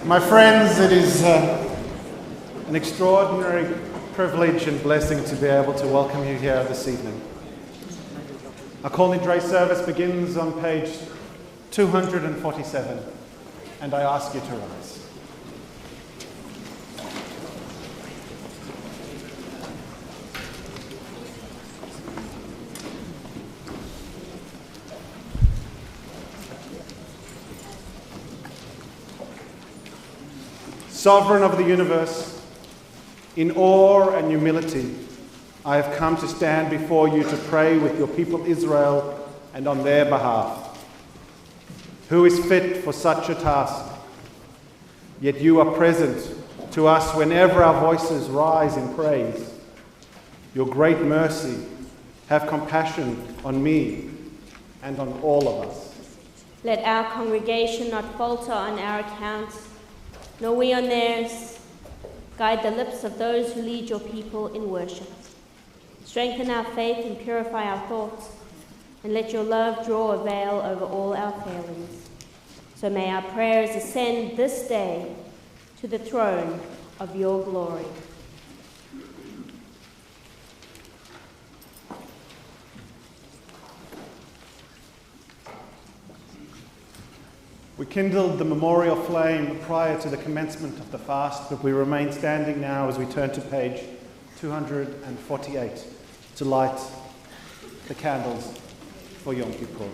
My friends, it is an extraordinary privilege and blessing to be able to welcome you here this evening. Our Kol Nidrei service begins on page 247, and I ask you to rise. Sovereign of the universe, in awe and humility, I have come to stand before you to pray with your people Israel and on their behalf. Who is fit for such a task? Yet you are present to us whenever our voices rise in praise. Your great mercy, have compassion on me and on all of us. Let our congregation not falter on our account, nor we on theirs. Guide the lips of those who lead your people in worship. Strengthen our faith and purify our thoughts, and let your love draw a veil over all our failings. So may our prayers ascend this day to the throne of your glory. We kindled the memorial flame prior to the commencement of the fast, but we remain standing now as we turn to page 248 to light the candles for Yom Kippur.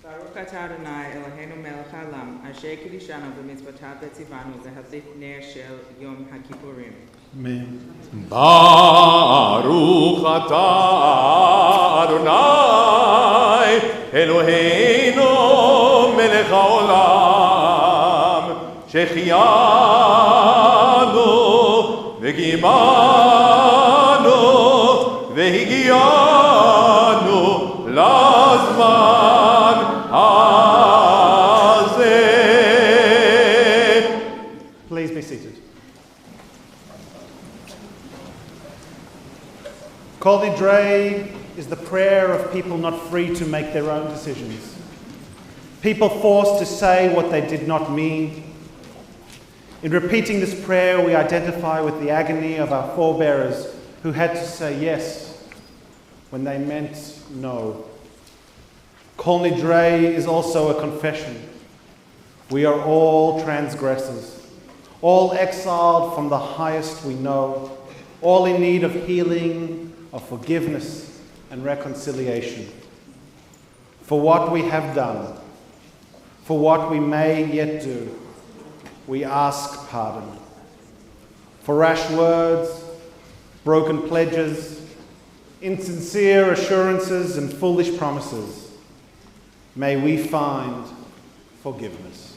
Baruch atah Adonai Eloheinu melech haolam, asher kiddushanu b'mitzvotav v'tzivanu lehavlik ner shel Yom HaKippurim. Amen. Baruch atah Adonai Eloheinu melech haolam, שהחיינו וגימנו והגיענו לזמן הזה. Please be seated. Kol Nidrei is the prayer of people not free to make their own decisions. People forced to say what they did not mean. In repeating this prayer, we identify with the agony of our forebears who had to say yes when they meant no. Kol Nidrei is also a confession. We are all transgressors, all exiled from the highest we know, all in need of healing, of forgiveness and reconciliation. For what we have done, for what we may yet do, we ask pardon. For rash words, broken pledges, insincere assurances and foolish promises, may we find forgiveness.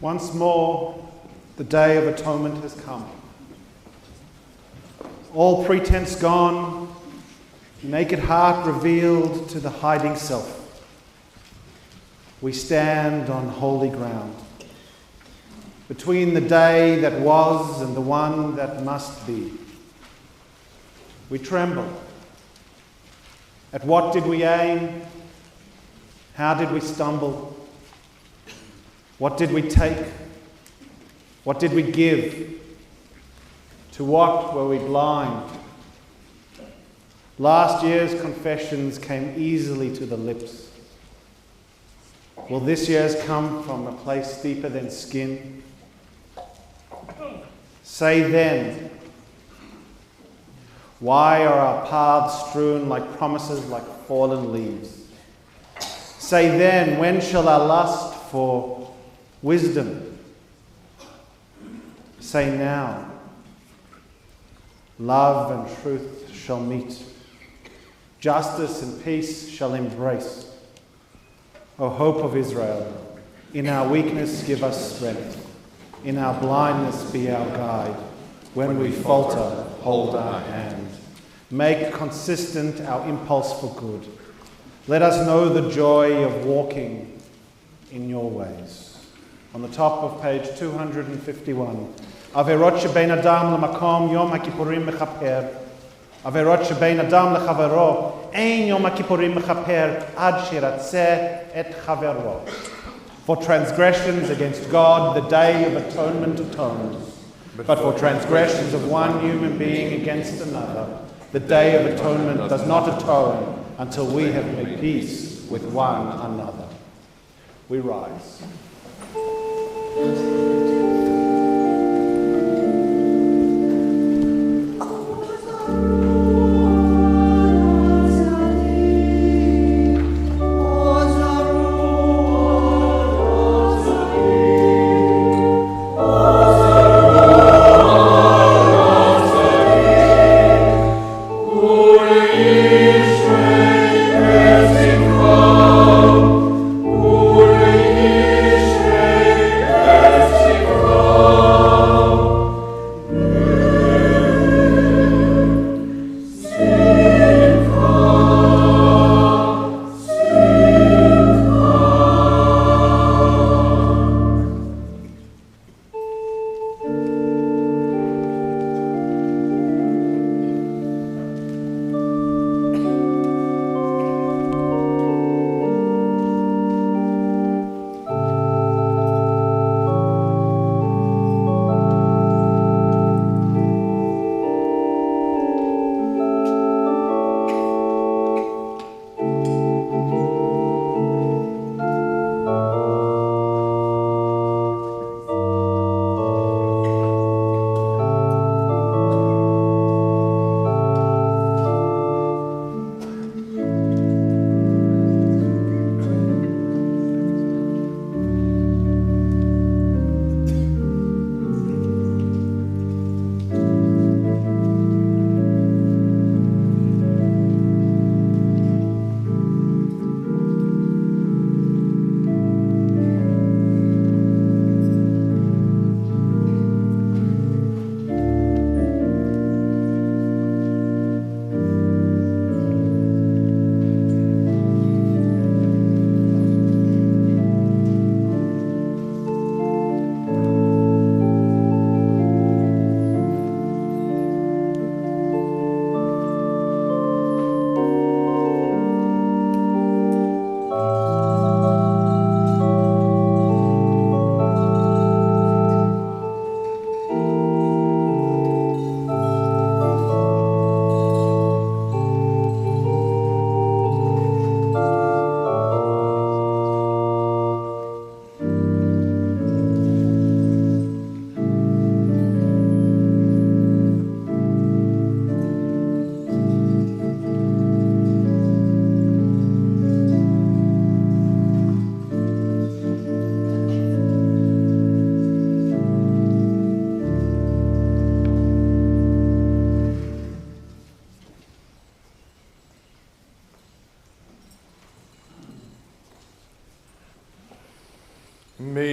Once more, the Day of Atonement has come. All pretense gone, naked heart revealed to the hiding self. We stand on holy ground, between the day that was and the one that must be. We tremble. At what did we aim? How did we stumble? What did we take? What did we give? To what were we blind? Last year's confessions came easily to the lips. Will this year's come from a place deeper than skin? Say then, why are our paths strewn like promises, like fallen leaves? Say then, when shall our lust for wisdom? Say now, love and truth shall meet. Justice and peace shall embrace. O hope of Israel, in our weakness give us strength. In our blindness be our guide. When we falter, hold our hand. Make consistent our impulse for good. Let us know the joy of walking in your ways. On the top of page 251. Averot shebein adam lemakom yom hakippurim mechaper. Averot shebein adam lechavero ein yom hakippurim mechaper ad shiratzeh et chavero. For transgressions against God, the Day of Atonement atones. But for transgressions of one human being against another, the Day of Atonement does not atone until we have made peace with one another. We rise. Is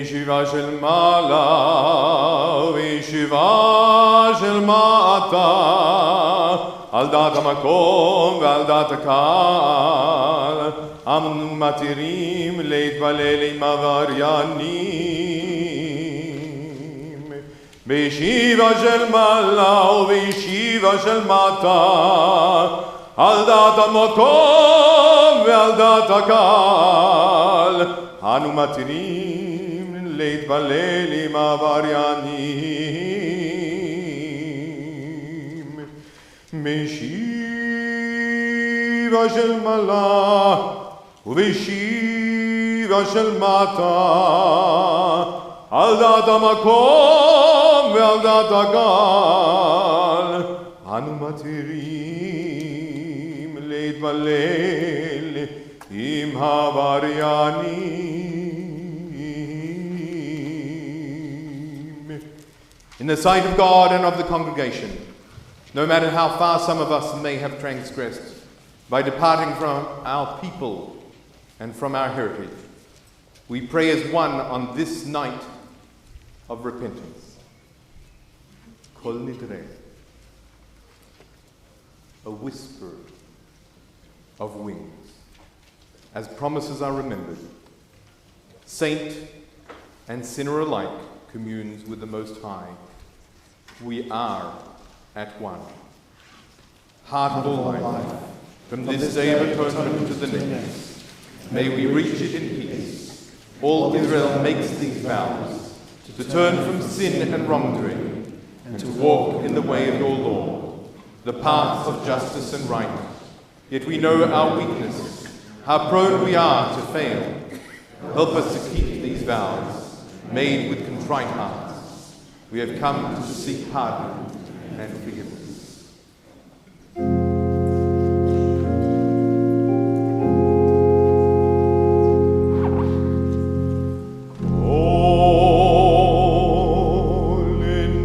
וישיבה של מעלה וישיבה של מטה על דעת המקום ועל דעת הקהל אנו מתירים להתפלל עם עבריינים בישיבה של מעלה ובישיבה של מטה על דעת המקום ועל דעת הקהל אנו מתירים להתפלל עם עבריינים בישיבה של מעלה ובישיבה של מטה על דעת המקום ועל דעת הקהל אנו מתירים להתפלל עם העבריינים. In the sight of God and of the congregation, no matter how far some of us may have transgressed by departing from our people and from our heritage, we pray as one on this night of repentance. Kol Nidrei, a whisper of wings, as promises are remembered. Saint and sinner alike communes with the Most High. We are at one. Heart of all life, from this day of atonement to the next, may we reach it in peace. All Israel makes these vows, to turn from sin and wrongdoing, and to walk in the way of your law, the path of justice and right. Yet we know our weakness, how prone we are to fail. Help us to keep these vows, made with contrite hearts. We have come to seek pardon and forgiveness. Kol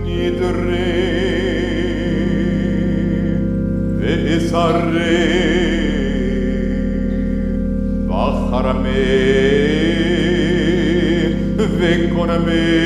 Nidrei ve'isarei v'charamei ve'konamei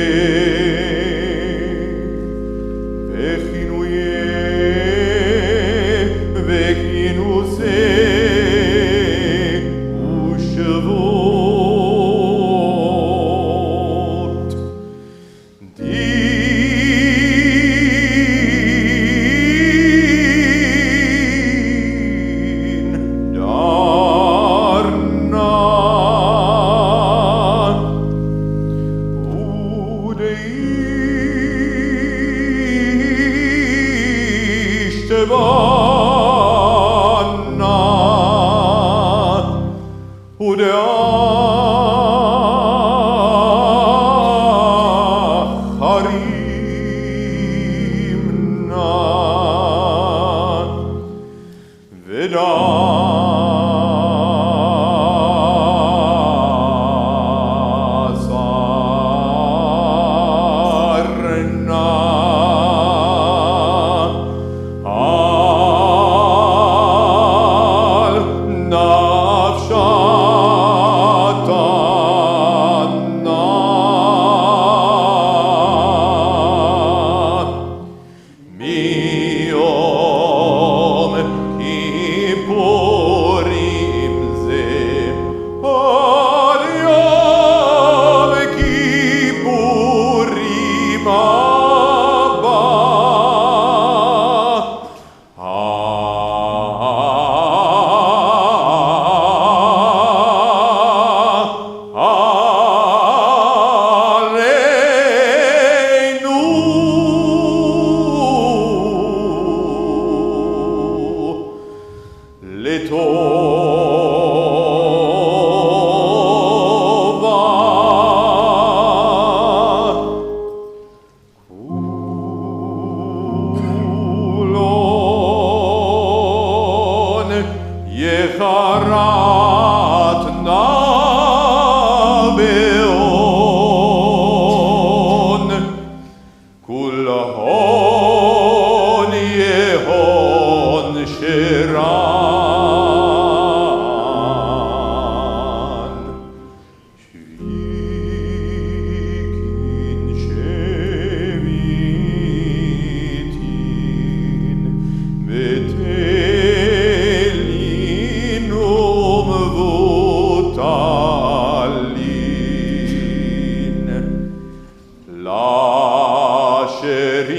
La sheririn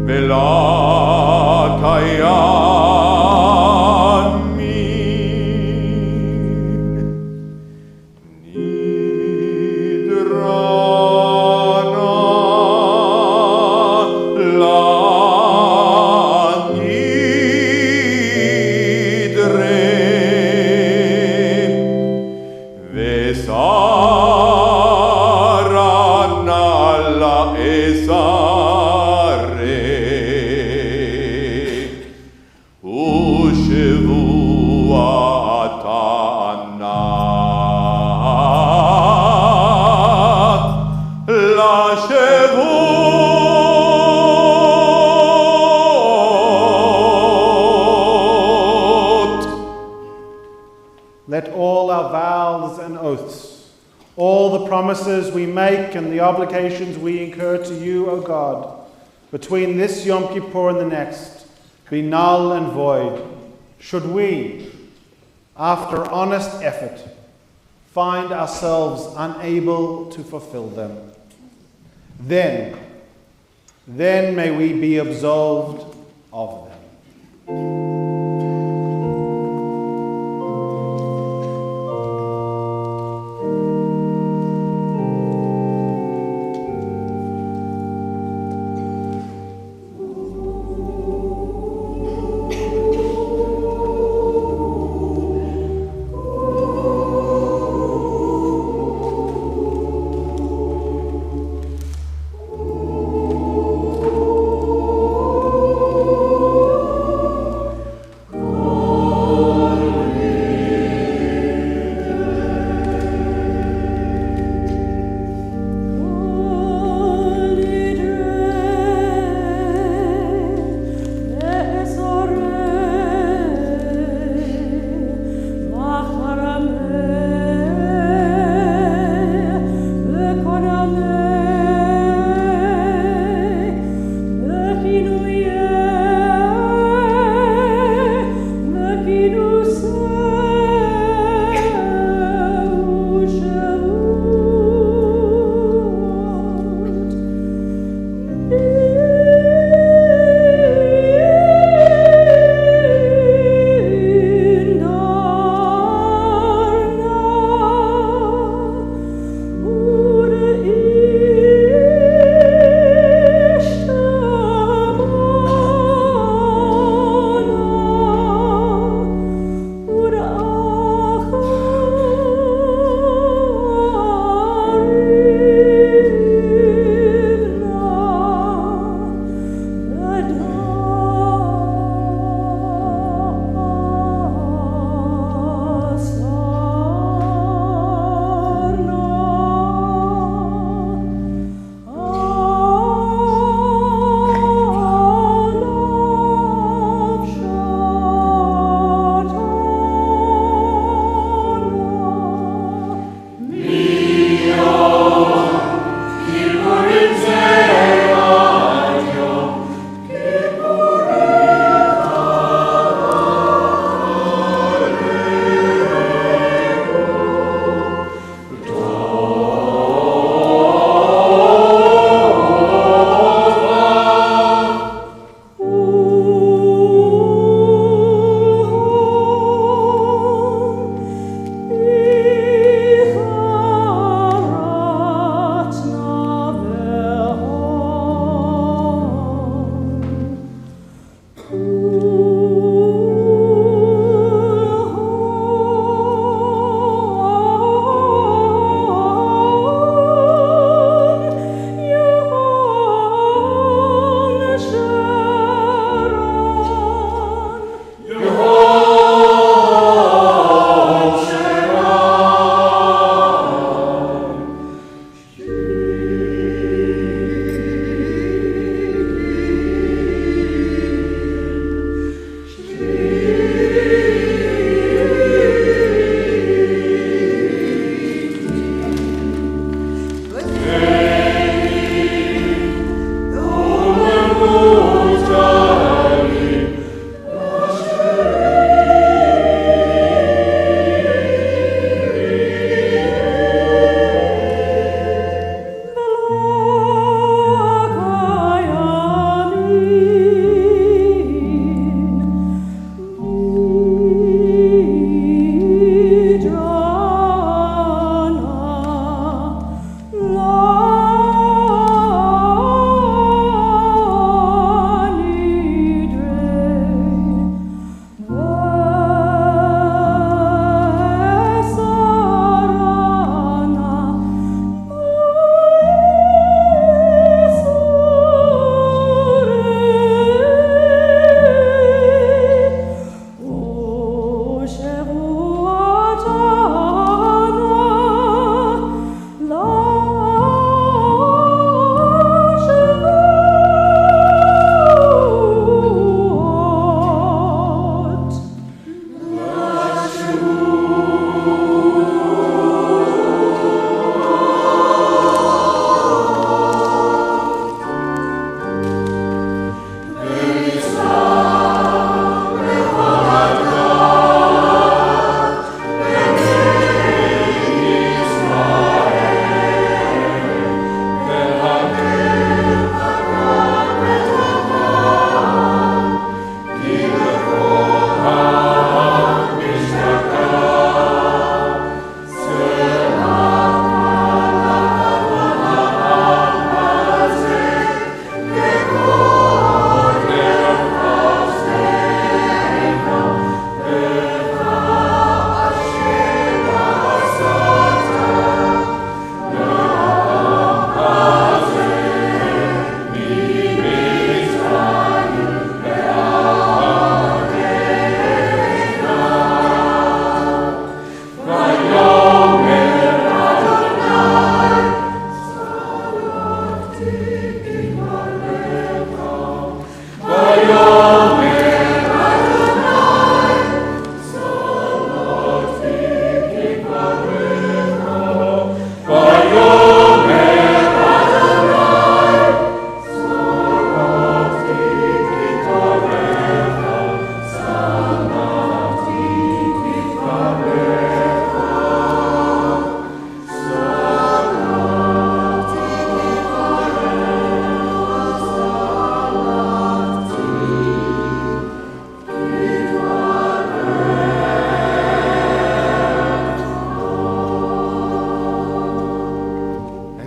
vela kayamin nidrana la nidrei vesarana la esare ushevuatana la shevut. Let all our vows and oaths, all the promises we make and the obligations we incur to you, O God, between this Yom Kippur and the next, be null and void, should we, after honest effort, find ourselves unable to fulfill them. Then may we be absolved of them.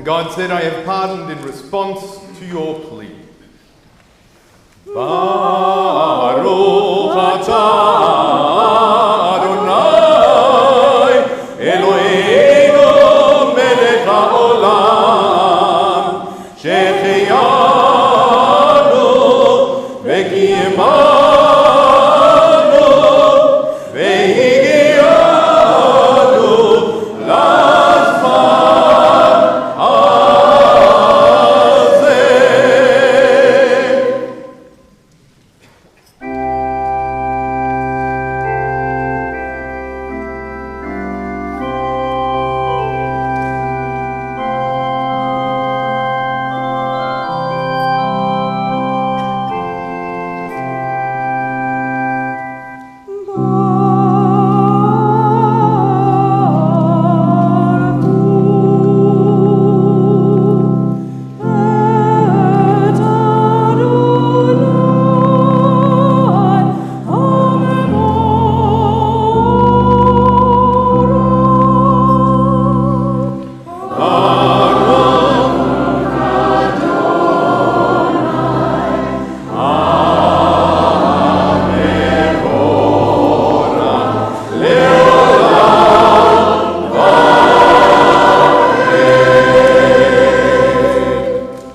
And God said, I have pardoned in response to your plea. Baruch atah Adonai Eloheinu melech haolam shehecheyanu v'kiyemanu v'higiyanu lazman hazeh.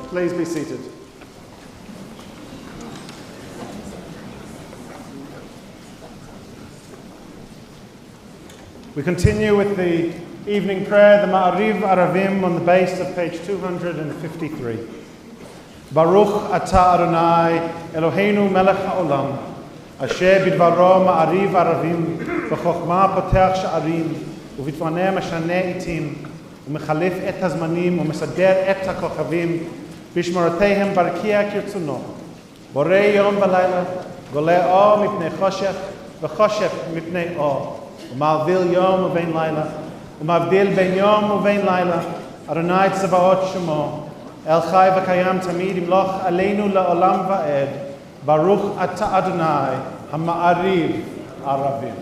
Please be seated. We continue with the evening prayer, the Ma'ariv Aravim, on the base of page 253. Baruch atah Adonai Eloheinu melech haolam, asher bidvaro Ma'ariv Aravim, v'chokhmah potech sha'arim, uvitvaneh mashane itim, ומחליף את הזמנים ומסדר את הכוכבים בשמורותיהם ברקיע כרצונו. בורא יום ולילה, גולה אור מפני חושך וחושך מפני אור. ומעביל יום ובין לילה, ומבדיל בין יום ובין לילה. אדוני צבאות שמו, אל חי וקיים תמיד ימלוך עלינו לעולם ועד. ברוך אתה אדוני המעריב ערבים.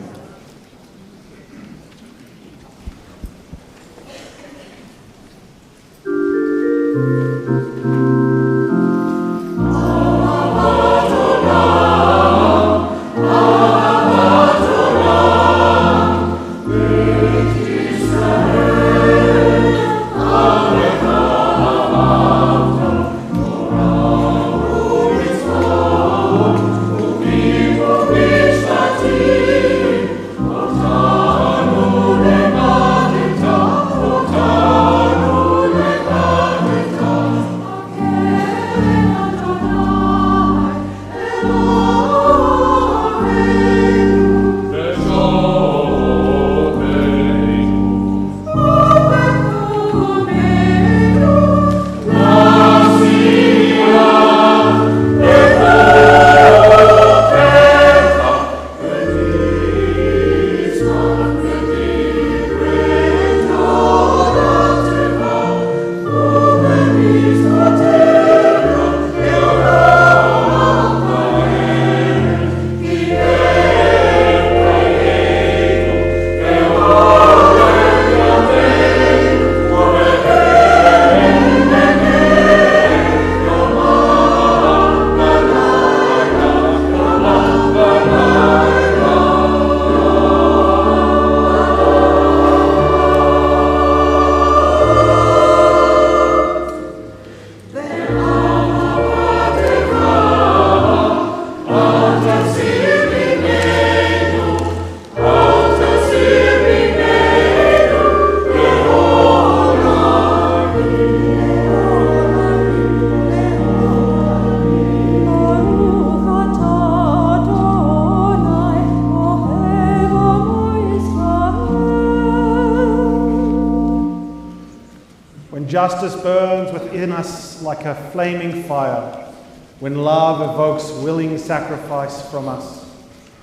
Justice burns within us like a flaming fire, when love evokes willing sacrifice from us,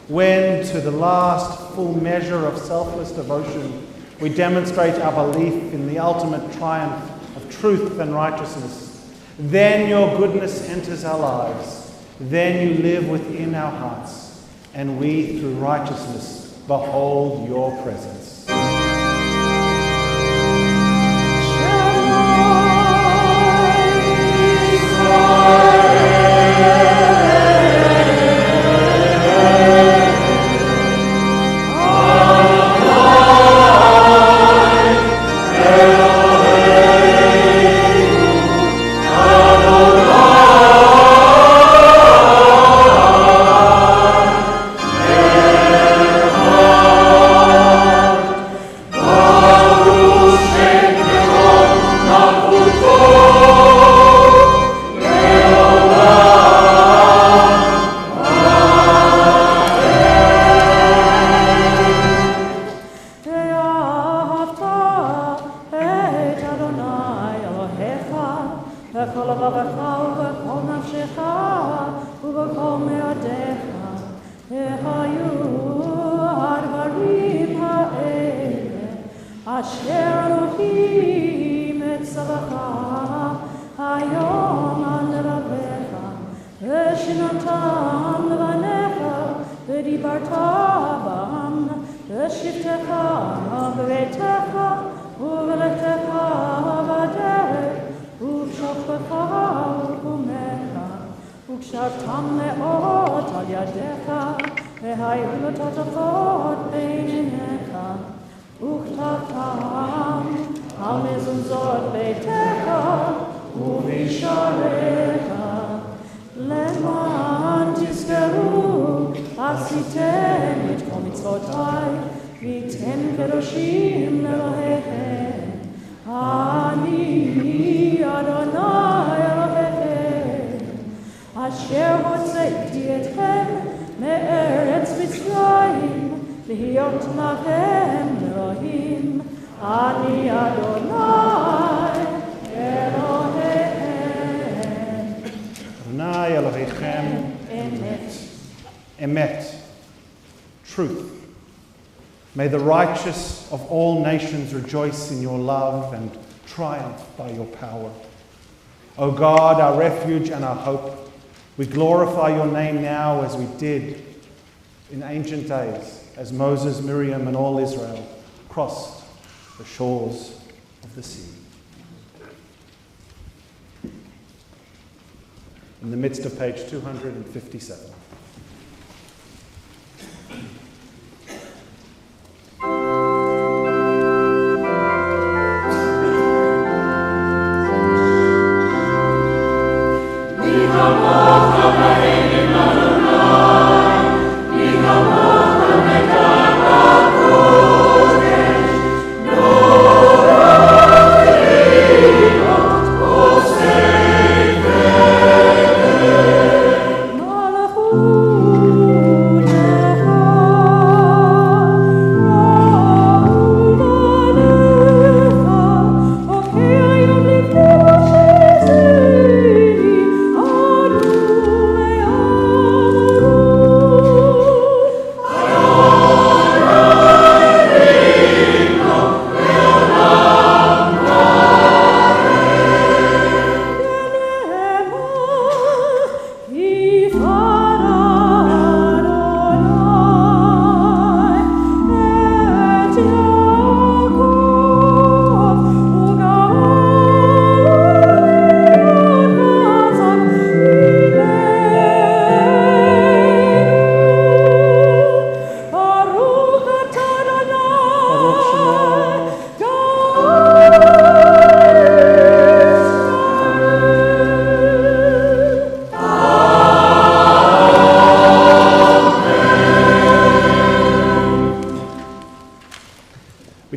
when, to the last full measure of selfless devotion, we demonstrate our belief in the ultimate triumph of truth and righteousness, then your goodness enters our lives, then you live within our hearts, and we, through righteousness, behold your presence. Shalom. בכל לבבך ובכל נפשך ובכל מאודיך, והיו הדברים האלה אשר אלוהים מצווך היום על לבביך, ושנתם לבניך ודיברת בם, בשבתך בביתך ובלכתך בדרך ובשוכבך ובקומך, וקשרתם מאוד על ידיך, והיו לטוטפות בין עיניך, וכתבתם על מזוזות ביתך ובשעריך, למען תזכרו עשיתם את כל מצוותיי, והייתם קדושים לאלוהיכם. אני אדוני אלוהיכם, אשר הוצאתי אתכם מארץ מצרים, להיות לכם אלוהים. אני אדוני אלוהיכם. Adonai Elohechem, Emet, truth. May the righteous of all nations rejoice in your love and triumph by your power. O God, our refuge and our hope, we glorify your name now as we did in ancient days, as Moses, Miriam, and all Israel crossed the shores of the sea. In the midst of page 257.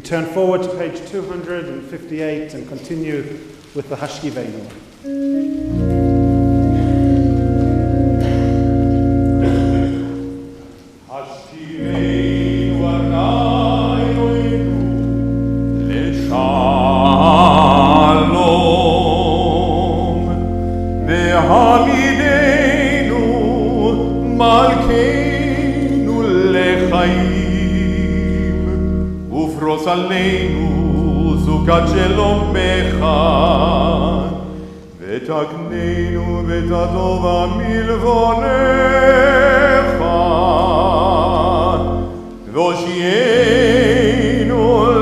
Turn forward to page 258 and continue with the Hashkivenu. עלינו זוגת שלום אחד, ותקננו ותטובה מלבונך, והושיענו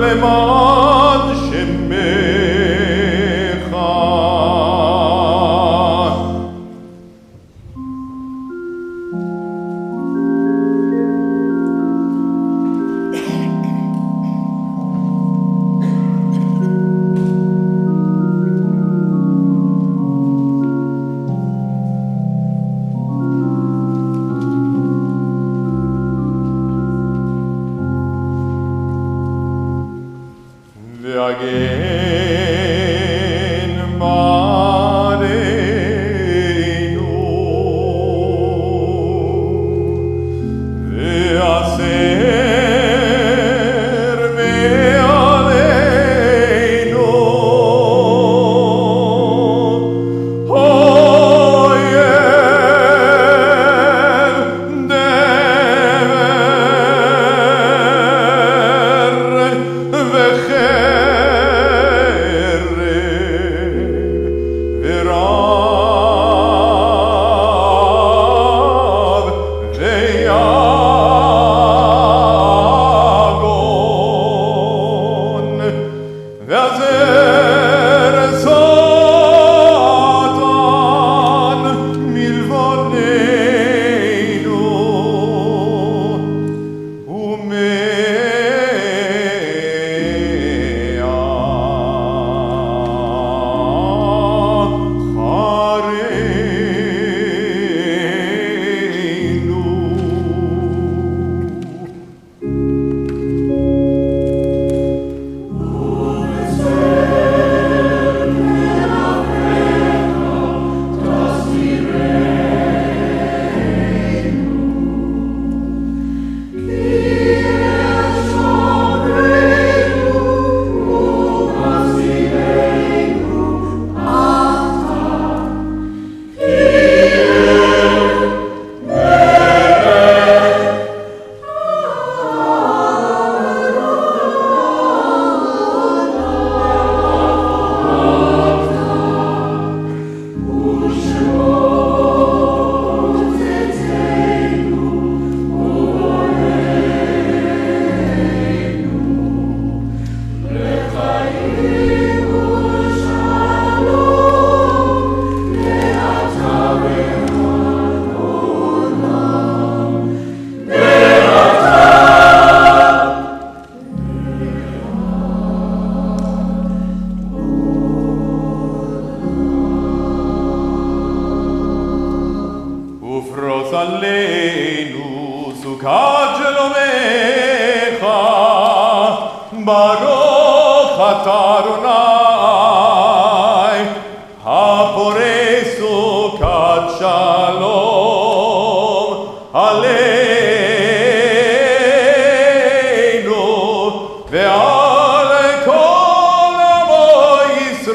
למען שמך.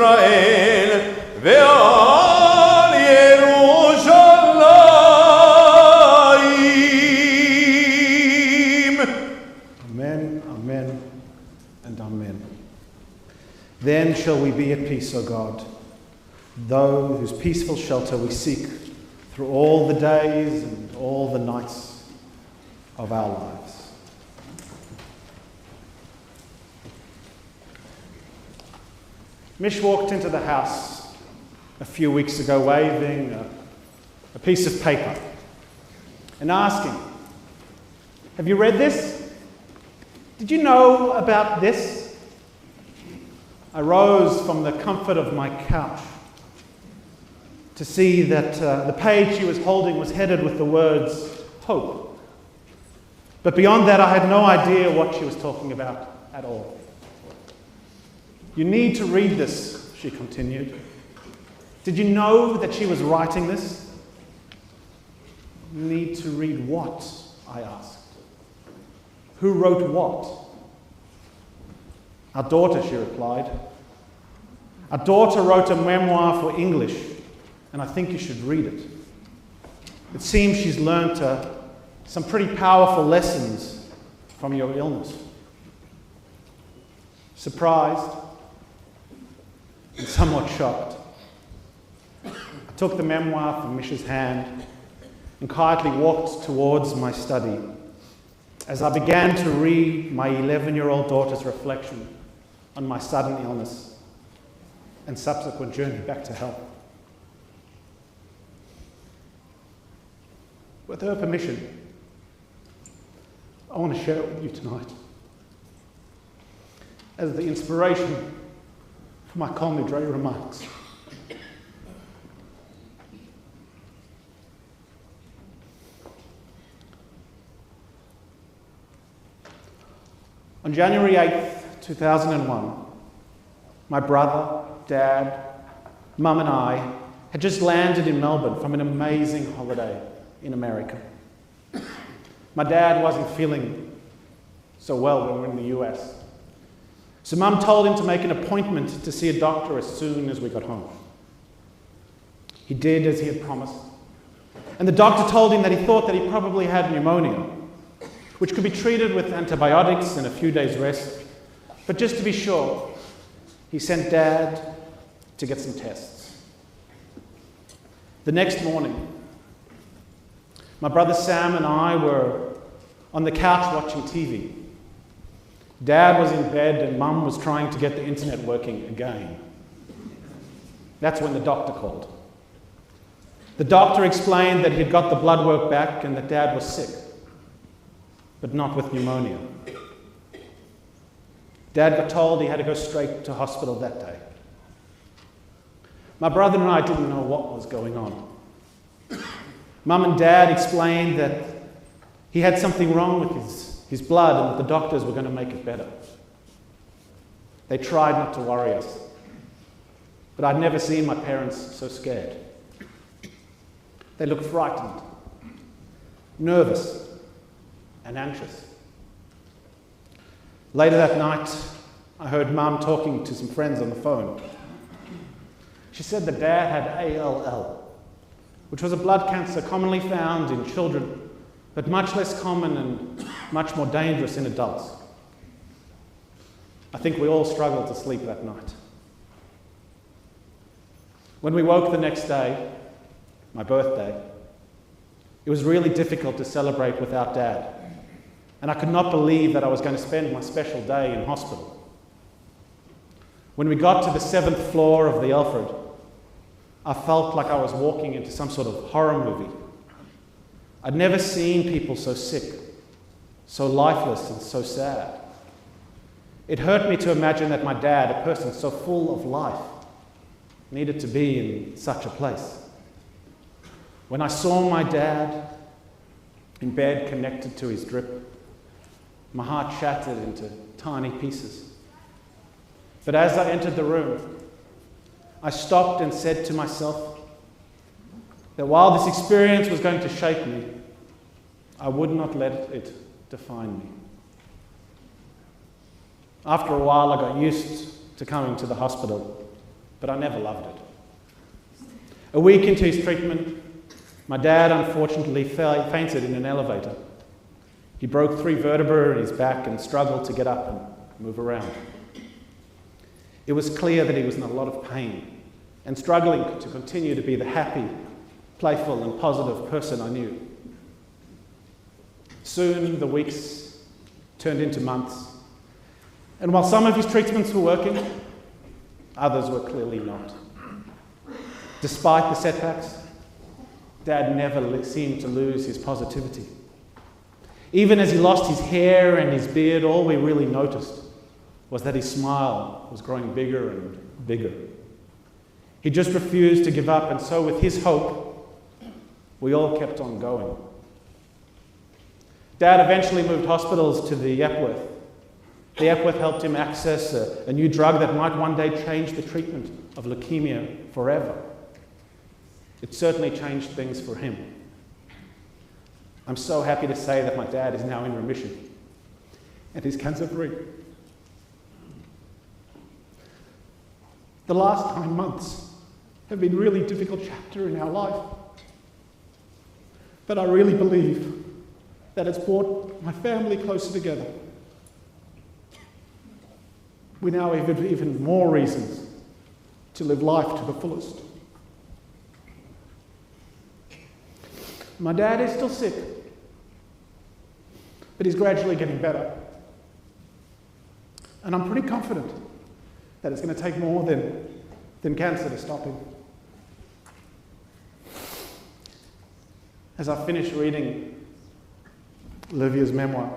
ישראל ועל ירושלים. Amen, amen, and amen. Then shall we be at peace, O God, though whose peaceful shelter we seek through all the days and all the nights of our lives. Mish walked into the house a few weeks ago waving a piece of paper and asking, "Have you read this? Did you know about this?" I rose from the comfort of my couch to see that the page she was holding was headed with the words, "Hope." But beyond that, I had no idea what she was talking about at all. "You need to read this," she continued. "Did you know that she was writing this?" "Need to read what?" I asked. "Who wrote what?" "Our daughter," she replied. "Our daughter wrote a memoir for English, and I think you should read it. It seems she's learnt some pretty powerful lessons from your illness." Surprised and somewhat shocked, I took the memoir from Mish's hand and quietly walked towards my study as I began to read my 11-year-old daughter's reflection on my sudden illness and subsequent journey back to health. With her permission, I want to share it with you tonight as the inspiration for my Kol Nidrei remarks. On January 8th, 2001, my brother, Dad, Mum and I had just landed in Melbourne from an amazing holiday in America. My dad wasn't feeling so well when we were in the US, so Mum told him to make an appointment to see a doctor as soon as we got home. He did as he had promised, and the doctor told him that he thought that he probably had pneumonia, which could be treated with antibiotics and a few days rest. But just to be sure, he sent Dad to get some tests. The next morning, my brother Sam and I were on the couch watching TV. Dad was in bed and Mum was trying to get the internet working again. That's when the doctor called. The doctor explained that he'd got the blood work back and that Dad was sick, but not with pneumonia. Dad got told he had to go straight to hospital that day. My brother and I didn't know what was going on. Mum and Dad explained that he had something wrong with his blood and that the doctors were going to make it better. They tried not to worry us, but I'd never seen my parents so scared. They looked frightened, nervous, and anxious. Later that night, I heard Mum talking to some friends on the phone. She said that Dad had ALL, which was a blood cancer commonly found in children, but much less common and much more dangerous in adults. I think we all struggled to sleep that night. When we woke the next day, my birthday, it was really difficult to celebrate without Dad. And I could not believe that I was going to spend my special day in hospital. When we got to the 7th floor of the Alfred, I felt like I was walking into some sort of horror movie. I'd never seen people so sick, so lifeless and so sad. It hurt me to imagine that my dad, a person so full of life, needed to be in such a place. When I saw my dad in bed connected to his drip, my heart shattered into tiny pieces. But as I entered the room, I stopped and said to myself that while this experience was going to shape me, I would not let it define me. After a while, I got used to coming to the hospital but I never loved it. A week into his treatment, my dad unfortunately fainted in an elevator. He broke 3 vertebrae in his back and struggled to get up and move around. It was clear that he was in a lot of pain and struggling to continue to be the happy, playful and positive person I knew. Soon the weeks turned into months, and while some of his treatments were working, others were clearly not. Despite the setbacks, Dad never seemed to lose his positivity. Even as he lost his hair and his beard, all we really noticed was that his smile was growing bigger and bigger. He just refused to give up, and so with his hope, we all kept on going. Dad eventually moved hospitals to the Epworth. The Epworth helped him access a new drug that might one day change the treatment of leukemia forever. It certainly changed things for him. I'm so happy to say that my dad is now in remission and he's cancer-free. The last 9 months have been a really difficult chapter in our life, but I really believe that it's brought my family closer together. We now have even more reasons to live life to the fullest. My dad is still sick, but he's gradually getting better. And I'm pretty confident that it's going to take more than cancer to stop him. As I finished reading Olivia's memoir,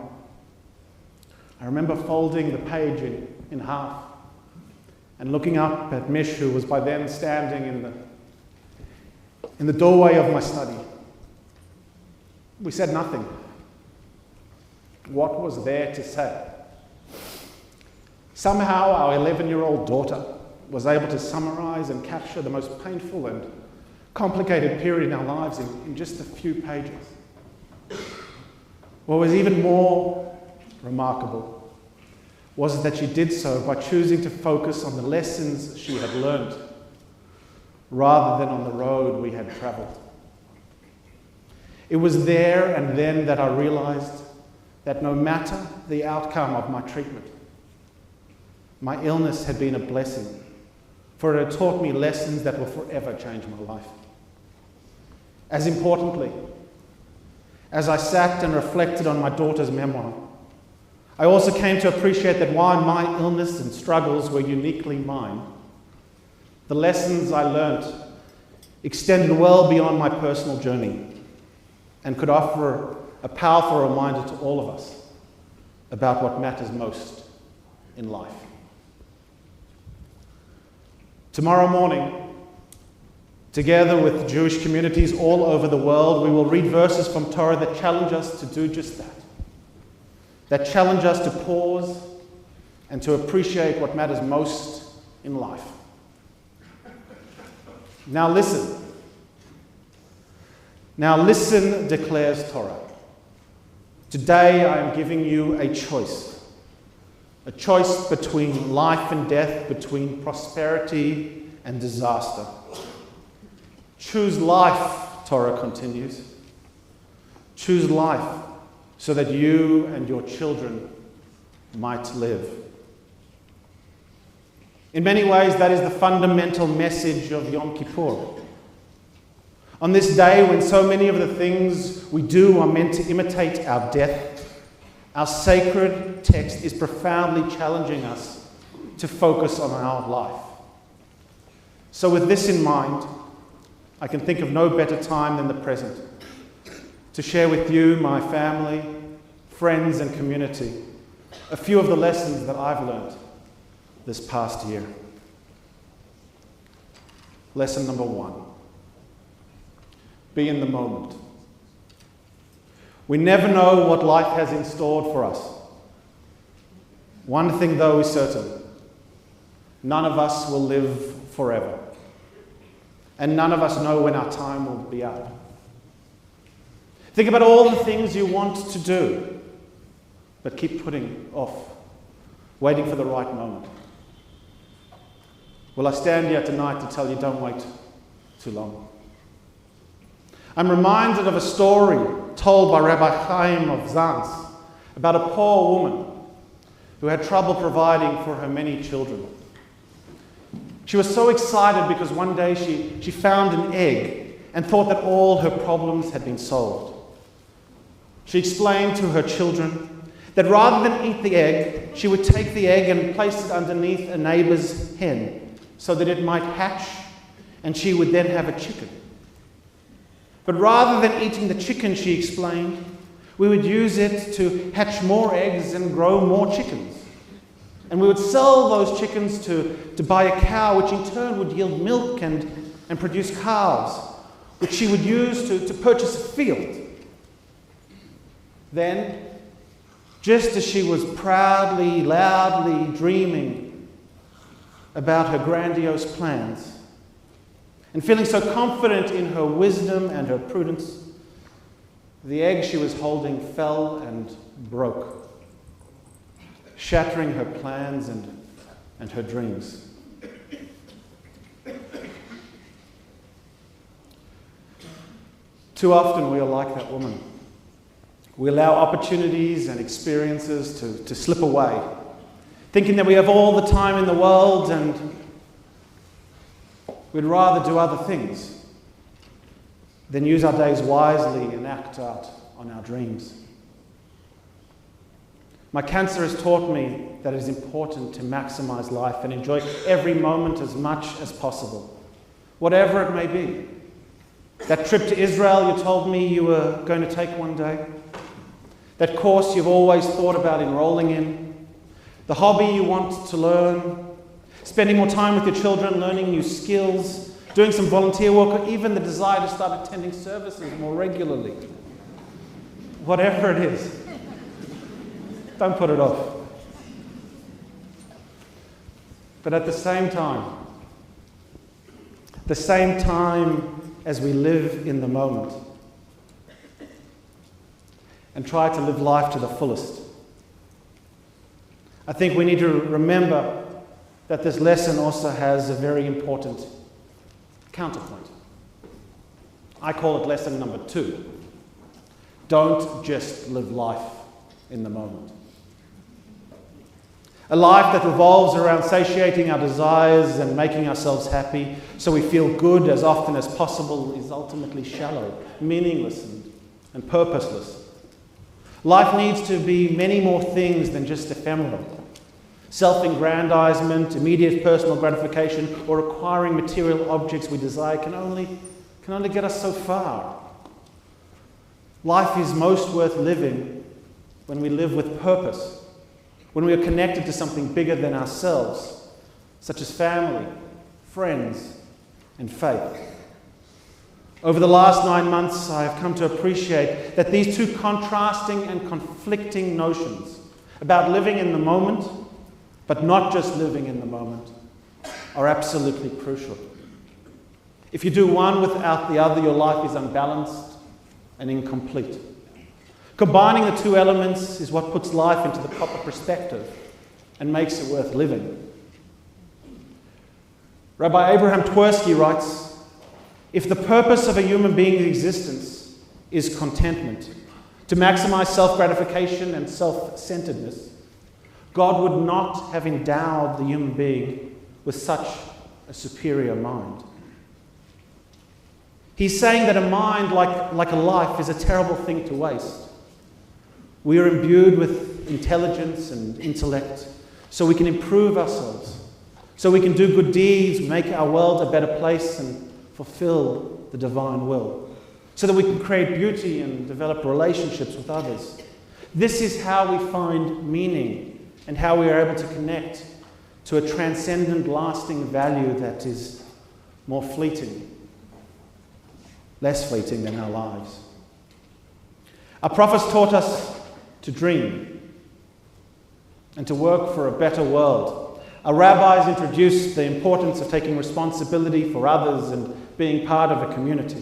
I remember folding the page in half and looking up at Mish, who was by then standing in the doorway of my study. We said nothing. What was there to say? Somehow our 11-year-old daughter was able to summarize and capture the most painful and complicated period in our lives in just a few pages. What was even more remarkable was that she did so by choosing to focus on the lessons she had learned rather than on the road we had traveled. It was there and then that I realized that no matter the outcome of my treatment, my illness had been a blessing, for it had taught me lessons that will forever change my life. As importantly, as I sat and reflected on my daughter's memoir, I also came to appreciate that while my illness and struggles were uniquely mine, the lessons I learnt extended well beyond my personal journey and could offer a powerful reminder to all of us about what matters most in life. Tomorrow morning, together with Jewish communities all over the world, we will read verses from Torah that challenge us to do just that challenge us to pause and to appreciate what matters most in life. Now listen, declares Torah. Today I am giving you a choice between life and death, between prosperity and disaster. Choose life, Torah continues. Choose life so that you and your children might live. In many ways, that is the fundamental message of Yom Kippur. On this day, when so many of the things we do are meant to imitate our death, our sacred text is profoundly challenging us to focus on our life. So with this in mind, I can think of no better time than the present to share with you, my family, friends and community, a few of the lessons that I've learned this past year. Lesson number 1. Be in the moment. We never know what life has in store for us. One thing, though, is certain. None of us will live forever. And none of us know when our time will be up. Think about all the things you want to do, but keep putting off, waiting for the right moment. Well, I stand here tonight to tell you, don't wait too long. I'm reminded of a story told by Rabbi Chaim of Zans about a poor woman who had trouble providing for her many children. She was so excited because one day she found an egg and thought that all her problems had been solved. She explained to her children that rather than eat the egg, she would take the egg and place it underneath a neighbor's hen so that it might hatch and she would then have a chicken. But rather than eating the chicken, she explained, we would use it to hatch more eggs and grow more chickens. And we would sell those chickens to buy a cow, which in turn would yield milk and produce calves, which she would use to purchase a field. Then, just as she was proudly, loudly dreaming about her grandiose plans, and feeling so confident in her wisdom and her prudence, the egg she was holding fell and broke, shattering her plans and her dreams. Too often we are like that woman. We allow opportunities and experiences to slip away, thinking that we have all the time in the world and we'd rather do other things than use our days wisely and act out on our dreams. My cancer has taught me that it is important to maximize life and enjoy every moment as much as possible, whatever it may be. That trip to Israel you told me you were going to take one day, that course you've always thought about enrolling in, the hobby you want to learn, spending more time with your children, learning new skills, doing some volunteer work, or even the desire to start attending services more regularly. Whatever it is, don't put it off. But at the same time as we live in the moment and try to live life to the fullest, I think we need to remember that this lesson also has a very important counterpoint. I call it lesson number 2. Don't just live life in the moment. A life that revolves around satiating our desires and making ourselves happy so we feel good as often as possible is ultimately shallow, meaningless, and purposeless. Life needs to be many more things than just ephemeral. Self-aggrandizement, immediate personal gratification, or acquiring material objects we desire can only get us so far. Life is most worth living when we live with purpose, when we are connected to something bigger than ourselves, such as family, friends, and faith. Over the last 9 months, I have come to appreciate that these two contrasting and conflicting notions about living in the moment, but not just living in the moment, are absolutely crucial. If you do one without the other, your life is unbalanced and incomplete. Combining the two elements is what puts life into the proper perspective and makes it worth living. Rabbi Abraham Twersky writes, if the purpose of a human being's existence is contentment, to maximize self-gratification and self-centeredness, God would not have endowed the human being with such a superior mind. He's saying that a mind like a life is a terrible thing to waste. We are imbued with intelligence and intellect so we can improve ourselves, so we can do good deeds, make our world a better place and fulfill the divine will, so that we can create beauty and develop relationships with others. This is how we find meaning and how we are able to connect to a transcendent, lasting value that is more fleeting, less fleeting than our lives. Our prophets taught us to dream and to work for a better world. Our rabbis introduced the importance of taking responsibility for others and being part of a community.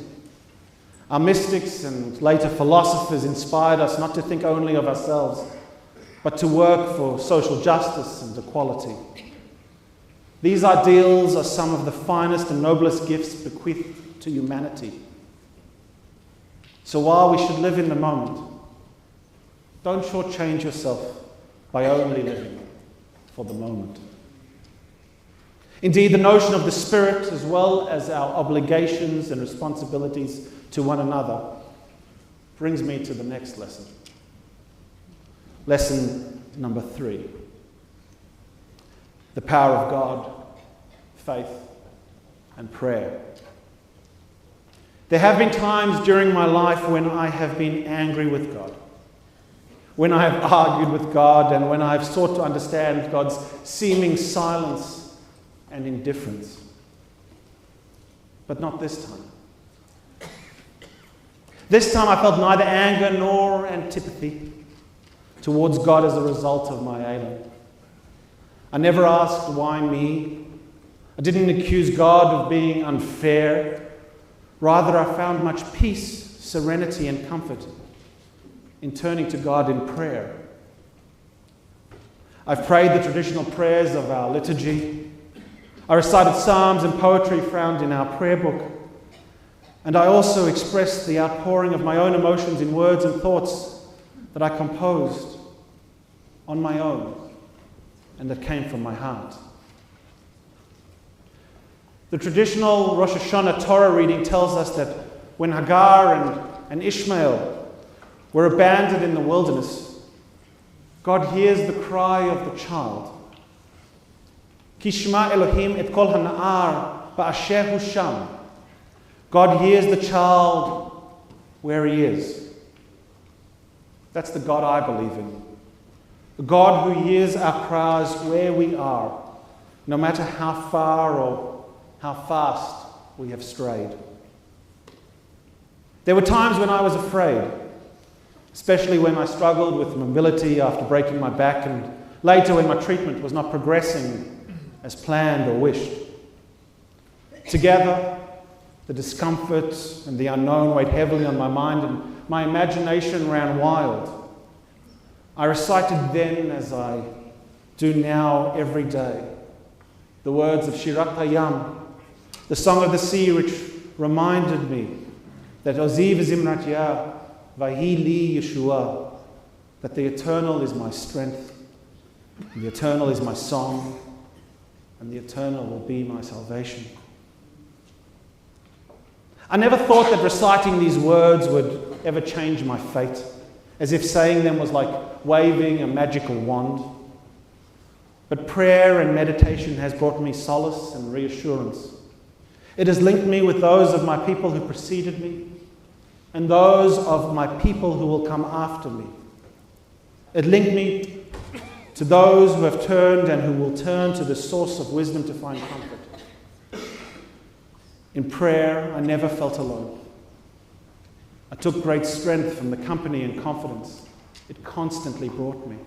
Our mystics and later philosophers inspired us not to think only of ourselves, but to work for social justice and equality. These ideals are some of the finest and noblest gifts bequeathed to humanity. So while we should live in the moment, don't shortchange yourself by only living for the moment. Indeed, the notion of the Spirit, as well as our obligations and responsibilities to one another, brings me to the next lesson. Lesson number 3. The power of God, faith, and prayer. There have been times during my life when I have been angry with God, when I have argued with God, and when I have sought to understand God's seeming silence and indifference. But not this time. This time I felt neither anger nor antipathy towards God as a result of my ailing. I never asked, why me? I didn't accuse God of being unfair. Rather, I found much peace, serenity, and comfort in turning to God in prayer. I've prayed the traditional prayers of our liturgy. I recited psalms and poetry found in our prayer book. And I also expressed the outpouring of my own emotions in words and thoughts that I composed on my own and that came from my heart. The traditional Rosh Hashanah Torah reading tells us that when Hagar and Ishmael were abandoned in the wilderness, God hears the cry of the child. Kishma Elohim et kol hana'ar ba'asher hu sham. God hears the child where he is. That's the God I believe in. The God who hears our cries where we are, no matter how far or how fast we have strayed. There were times when I was afraid, especially when I struggled with mobility after breaking my back, and later when my treatment was not progressing as planned or wished. Together, the discomfort and the unknown weighed heavily on my mind, and my imagination ran wild. I recited then, as I do now every day, the words of Shirat Hayam, the song of the sea, which reminded me that Oziv Zimrat Yah, Vahi Li Yeshua, that the eternal is my strength, the eternal is my song, and the eternal will be my salvation. I never thought that reciting these words would ever change my fate, as if saying them was like waving a magical wand. But prayer and meditation has brought me solace and reassurance. It has linked me with those of my people who preceded me and those of my people who will come after me. It linked me to those who have turned and who will turn to the source of wisdom to find comfort. In prayer, I never felt alone. I took great strength from the company and confidence it constantly brought me.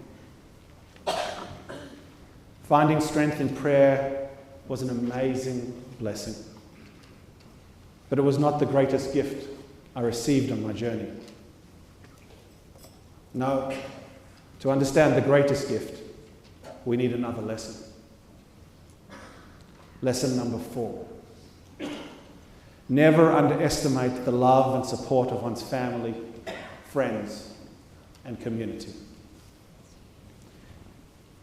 Finding strength in prayer was an amazing blessing. But it was not the greatest gift I received on my journey. No, to understand the greatest gift, we need another lesson. Lesson number 4. Never underestimate the love and support of one's family, friends, and community.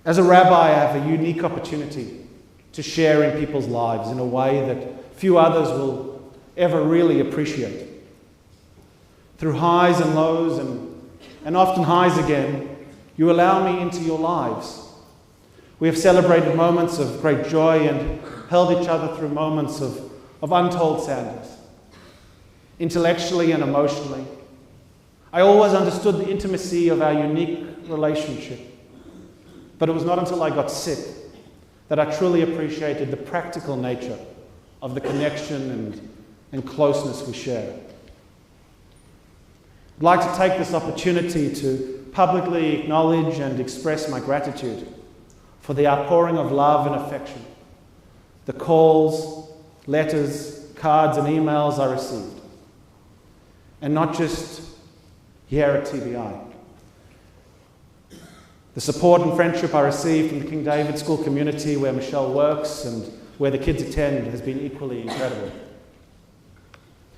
As a rabbi, I have a unique opportunity to share in people's lives in a way that few others will ever really appreciate. Through highs and lows, and often highs again, you allow me into your lives. We have celebrated moments of great joy and held each other through moments of untold sadness, intellectually and emotionally. I always understood the intimacy of our unique relationship, but it was not until I got sick that I truly appreciated the practical nature of the connection and closeness we share. I'd like to take this opportunity to publicly acknowledge and express my gratitude for the outpouring of love and affection, the calls, letters, cards, and emails I received. And not just here at TBI. The support and friendship I received from the King David School community where Michelle works and where the kids attend has been equally incredible.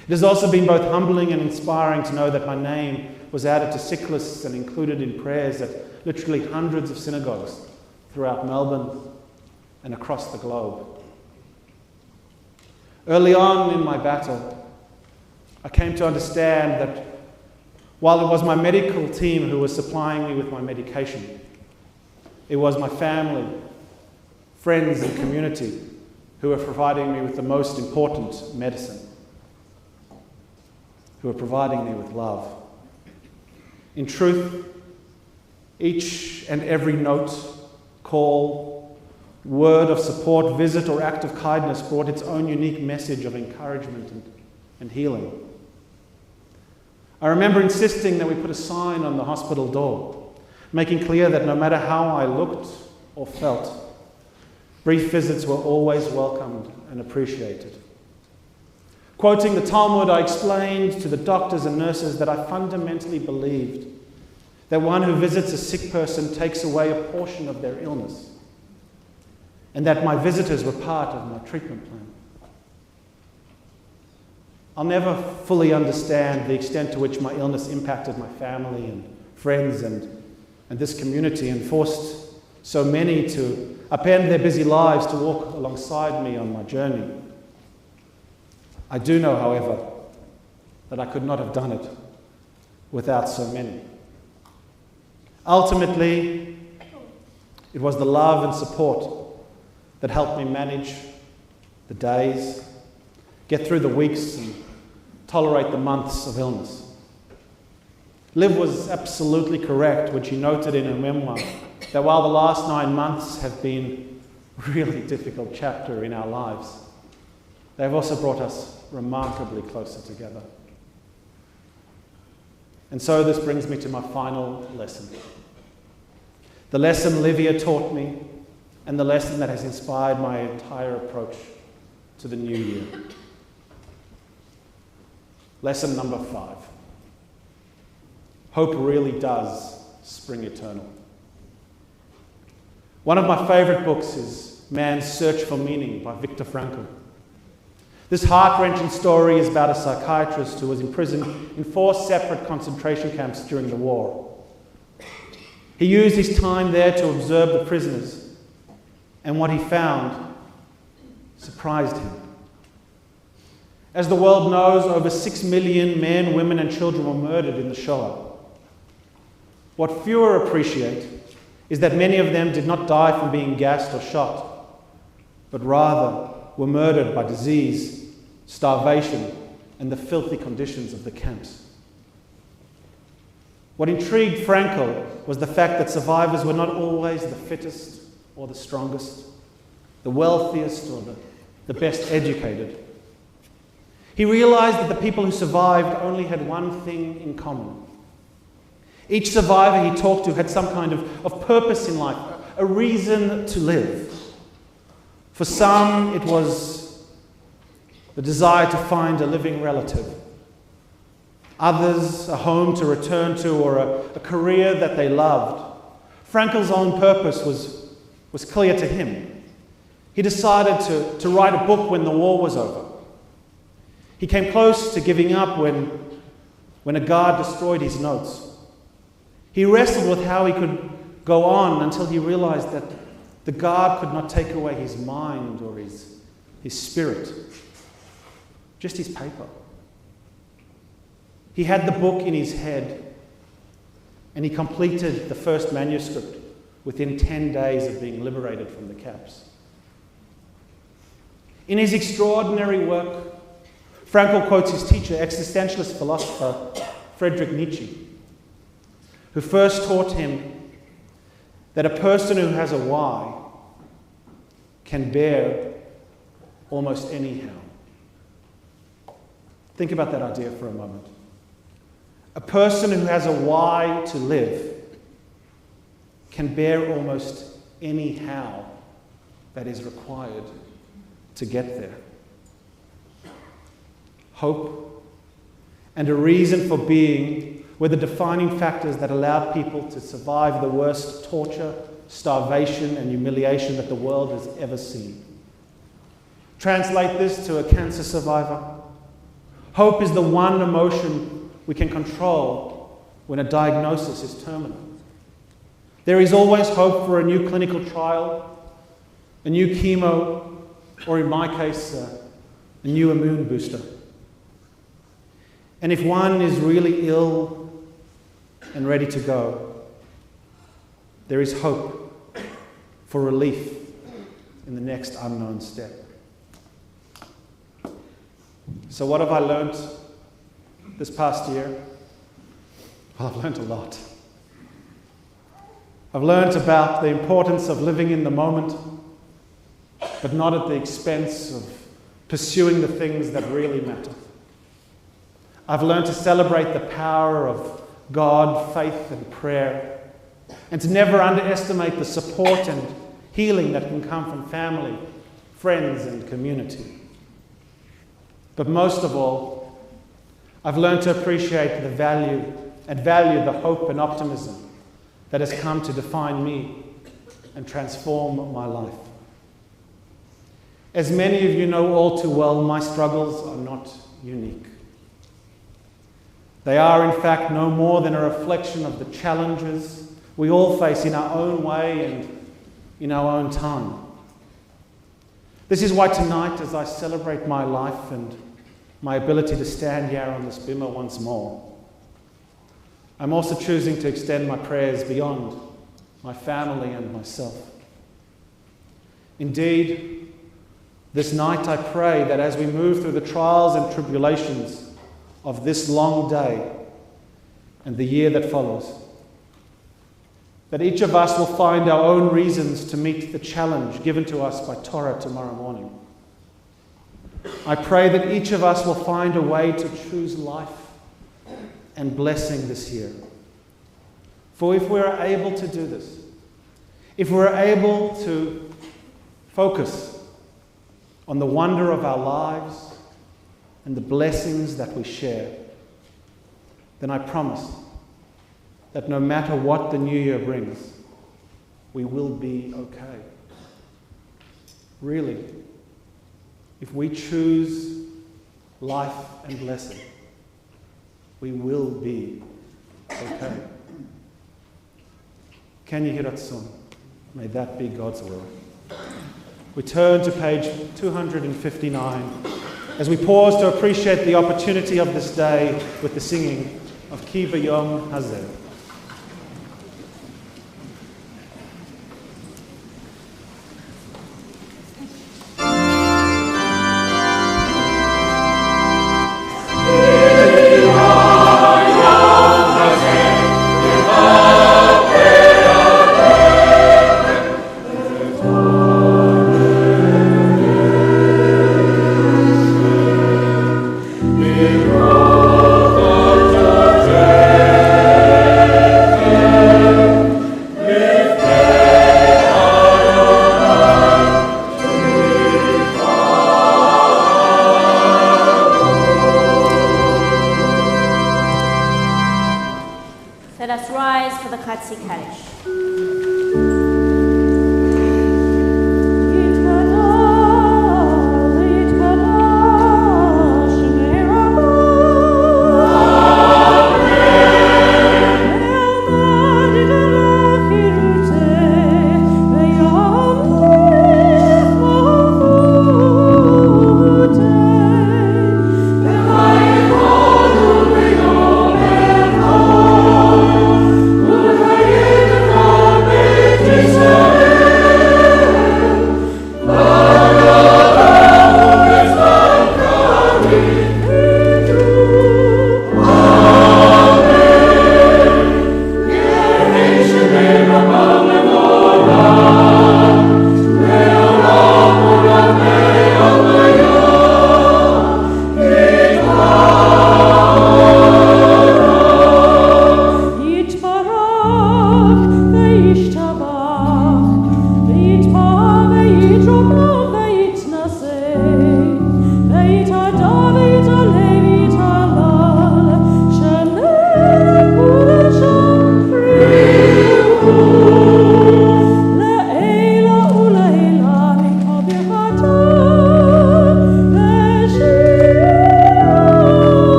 It has also been both humbling and inspiring to know that my name was added to sick lists and included in prayers at literally hundreds of synagogues throughout Melbourne and across the globe. Early on in my battle, I came to understand that while it was my medical team who was supplying me with my medication, it was my family, friends, and community who were providing me with the most important medicine, who were providing me with love. In truth, each and every note, call, word of support, visit, or act of kindness brought its own unique message of encouragement and healing. I remember insisting that we put a sign on the hospital door, making clear that no matter how I looked or felt, brief visits were always welcomed and appreciated. Quoting the Talmud, I explained to the doctors and nurses that I fundamentally believed that one who visits a sick person takes away a portion of their illness, and that my visitors were part of my treatment plan. I'll never fully understand the extent to which my illness impacted my family and friends and this community and forced so many to upend their busy lives to walk alongside me on my journey. I do know, however, that I could not have done it without so many. Ultimately, it was the love and support that helped me manage the days, get through the weeks, and tolerate the months of illness. Liv was absolutely correct when she noted in her memoir that while the last 9 months have been a really difficult chapter in our lives, they have also brought us remarkably closer together. And so this brings me to my final lesson. The lesson Livia taught me, and the lesson that has inspired my entire approach to the new year. Lesson number 5. Hope really does spring eternal. One of my favorite books is Man's Search for Meaning by Viktor Frankl. This heart-wrenching story is about a psychiatrist who was imprisoned in 4 separate concentration camps during the war. He used his time there to observe the prisoners, and what he found surprised him. As the world knows, over 6 million men, women, and children were murdered in the Shoah. What fewer appreciate is that many of them did not die from being gassed or shot, but rather were murdered by disease, starvation, and the filthy conditions of the camps. What intrigued Frankl was the fact that survivors were not always the fittest or the strongest, the wealthiest or the best educated. He realized that the people who survived only had one thing in common. Each survivor he talked to had some kind of purpose in life, a reason to live. For some, it was the desire to find a living relative. Others, a home to return to or a career that they loved. Frankl's own purpose was clear to him. He decided to write a book when the war was over. He came close to giving up when a guard destroyed his notes. He wrestled with how he could go on until he realized that the guard could not take away his mind or his spirit, just his paper. He had the book in his head, and he completed the first manuscript within 10 days of being liberated from the camps. In his extraordinary work, Frankl quotes his teacher, existentialist philosopher Friedrich Nietzsche, who first taught him that a person who has a why can bear almost any how. Think about that idea for a moment. A person who has a why to live can bear almost any how that is required to get there. Hope and a reason for being were the defining factors that allowed people to survive the worst torture, starvation, and humiliation that the world has ever seen. Translate this to a cancer survivor. Hope is the one emotion we can control when a diagnosis is terminal. There is always hope for a new clinical trial, a new chemo, or in my case, a new immune booster. And if one is really ill and ready to go, there is hope for relief in the next unknown step. So what have I learned this past year? Well, I've learned a lot. I've learned about the importance of living in the moment, but not at the expense of pursuing the things that really matter. I've learned to celebrate the power of God, faith, and prayer, and to never underestimate the support and healing that can come from family, friends, and community. But most of all, I've learned to appreciate the value the hope and optimism that has come to define me and transform my life. As many of you know all too well, my struggles are not unique. They are, in fact, no more than a reflection of the challenges we all face in our own way and in our own time. This is why tonight, as I celebrate my life and my ability to stand here on this bimah once more, I'm also choosing to extend my prayers beyond my family and myself. Indeed, this night I pray that as we move through the trials and tribulations of this long day and the year that follows, that each of us will find our own reasons to meet the challenge given to us by Torah tomorrow morning. I pray that each of us will find a way to choose life and blessing this year. For if we're able to do this, if we're able to focus on the wonder of our lives and the blessings that we share, then I promise that no matter what the new year brings, we will be okay. Really, if we choose life and blessing, we will be okay. Ken Yehi Ratzon, may that be God's will. We turn to page 259 as we pause to appreciate the opportunity of this day with the singing of Ki B'Yom Hazeh. Let us rise for the Chatzi Kaddish. Thank you.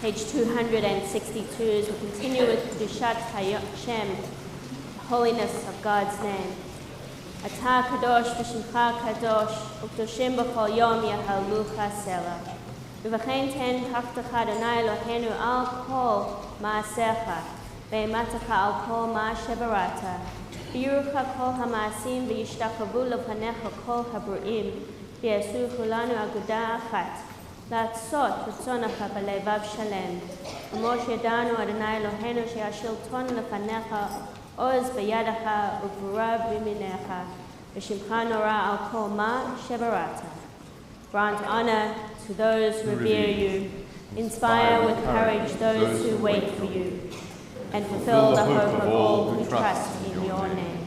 Page 262, as we continue with Kedushat Hashem, the holiness of God's name. Atah kadosh v'shimcha kadosh, u'kdoshim b'chol yom yahalucha selah. V'v'chein ten tachtecha Adonai Eloheinu al kol ma'asecha, ve'imatacha al kol ma'ashebarata. V'yirucha kol ha'ma'asim v'yishtachavu lefanecha kol habru'im, v'yasu chulanu aguda achat. לעשות רצונך בלבב שלם. כמו שידענו אדוני אלוהינו שהשלטון לפניך עוז בידך וגבורה בימינך, ושמך נורא על כל מה שבראת. Grant honor to those who revere you, inspire with courage those who wait for you, and fulfill the hope of all who trust in your name.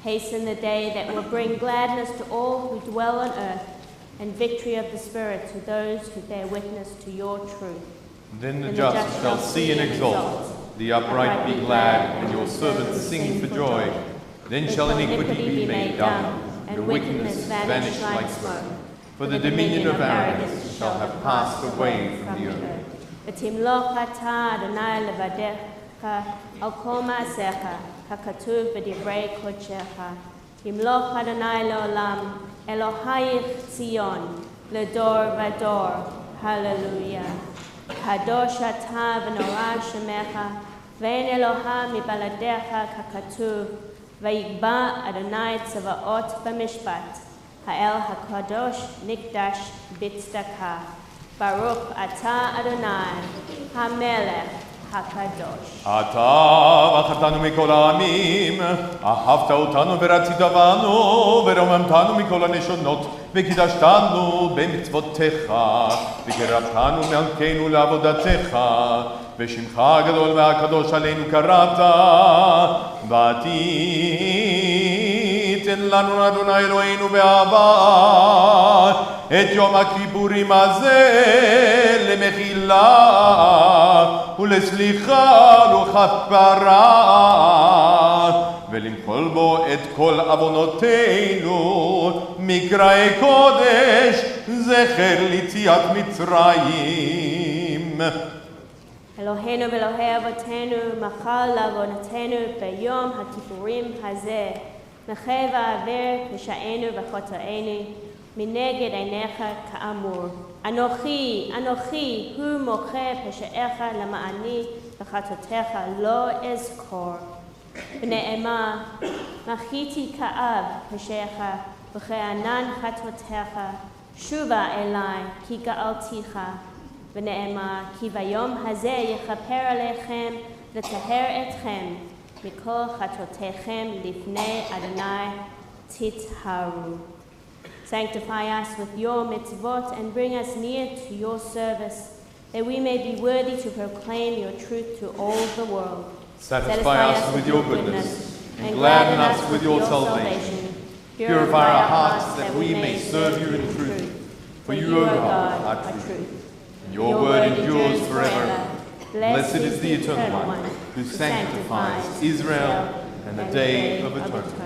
Hasten the day that will bring gladness to all who dwell on earth, and victory of the Spirit to those who bear witness to your truth. Then the just shall see and exult, the upright be glad, and your servants sing for joy. Then shall iniquity be made dumb, and wickedness vanish like smoke. For the dominion of arrogance shall have passed away from the earth. ותמלוך אתה אדוני לבדך על כל מעשיך, ככתוב בדברי קודשך. ימלוך אדוני לעולם, אלוהיך ציון, לדור ודור, הללויה. קדוש אתה ונורא שמך, ואין אלוה מבלעדיך ככתוב, ויקבע אדוני צבאות במשפט, האל הקדוש נקדש בצדקה. ברוך אתה אדוני, המלך הקדוש. אתה בחרתנו מכל העמים, אהבת אותנו ורצית בנו, ורוממתנו מכל הנשונות, וקידשתנו במצוותיך, וקרבתנו מלכנו לעבודתך, ושמך הגדול והקדוש עלינו קראת, ותיתן לנו אדוני אלוהינו באהבה, את יום הכיפורים הזה למחילה ולסליחה ולכפרה, ולמחול בו את כל עוונותינו, מקראי קודש, זכר ליציאת מצרים. אלוהינו ואלוהי אבותינו, מחל לעוונותינו ביום הכיפורים הזה, נכה ועבר פשענו וחטאינו, מנגד עיניך כאמור. אנוכי, אנוכי, הוא מוחה פשעיך למעני, וחטאותיך לא אזכור. ונאמר, מחיתי כאב פשעיך, וכענן חטאותיך, שובה אלי, כי גאלתיך. ונאמר, כי ביום הזה יכפר עליכם, לטהר אתכם, מכל חטאותיכם לפני אדוני תטהרו. Sanctify us with your mitzvot and bring us near to your service, that we may be worthy to proclaim your truth to all the world. Satisfy us with your goodness, and gladden us with your salvation. Purify our hearts that we may serve you in truth. For you, O God, are truth. And your word endures forever. Blessed is the Eternal One, who sanctifies Israel and the day of atonement.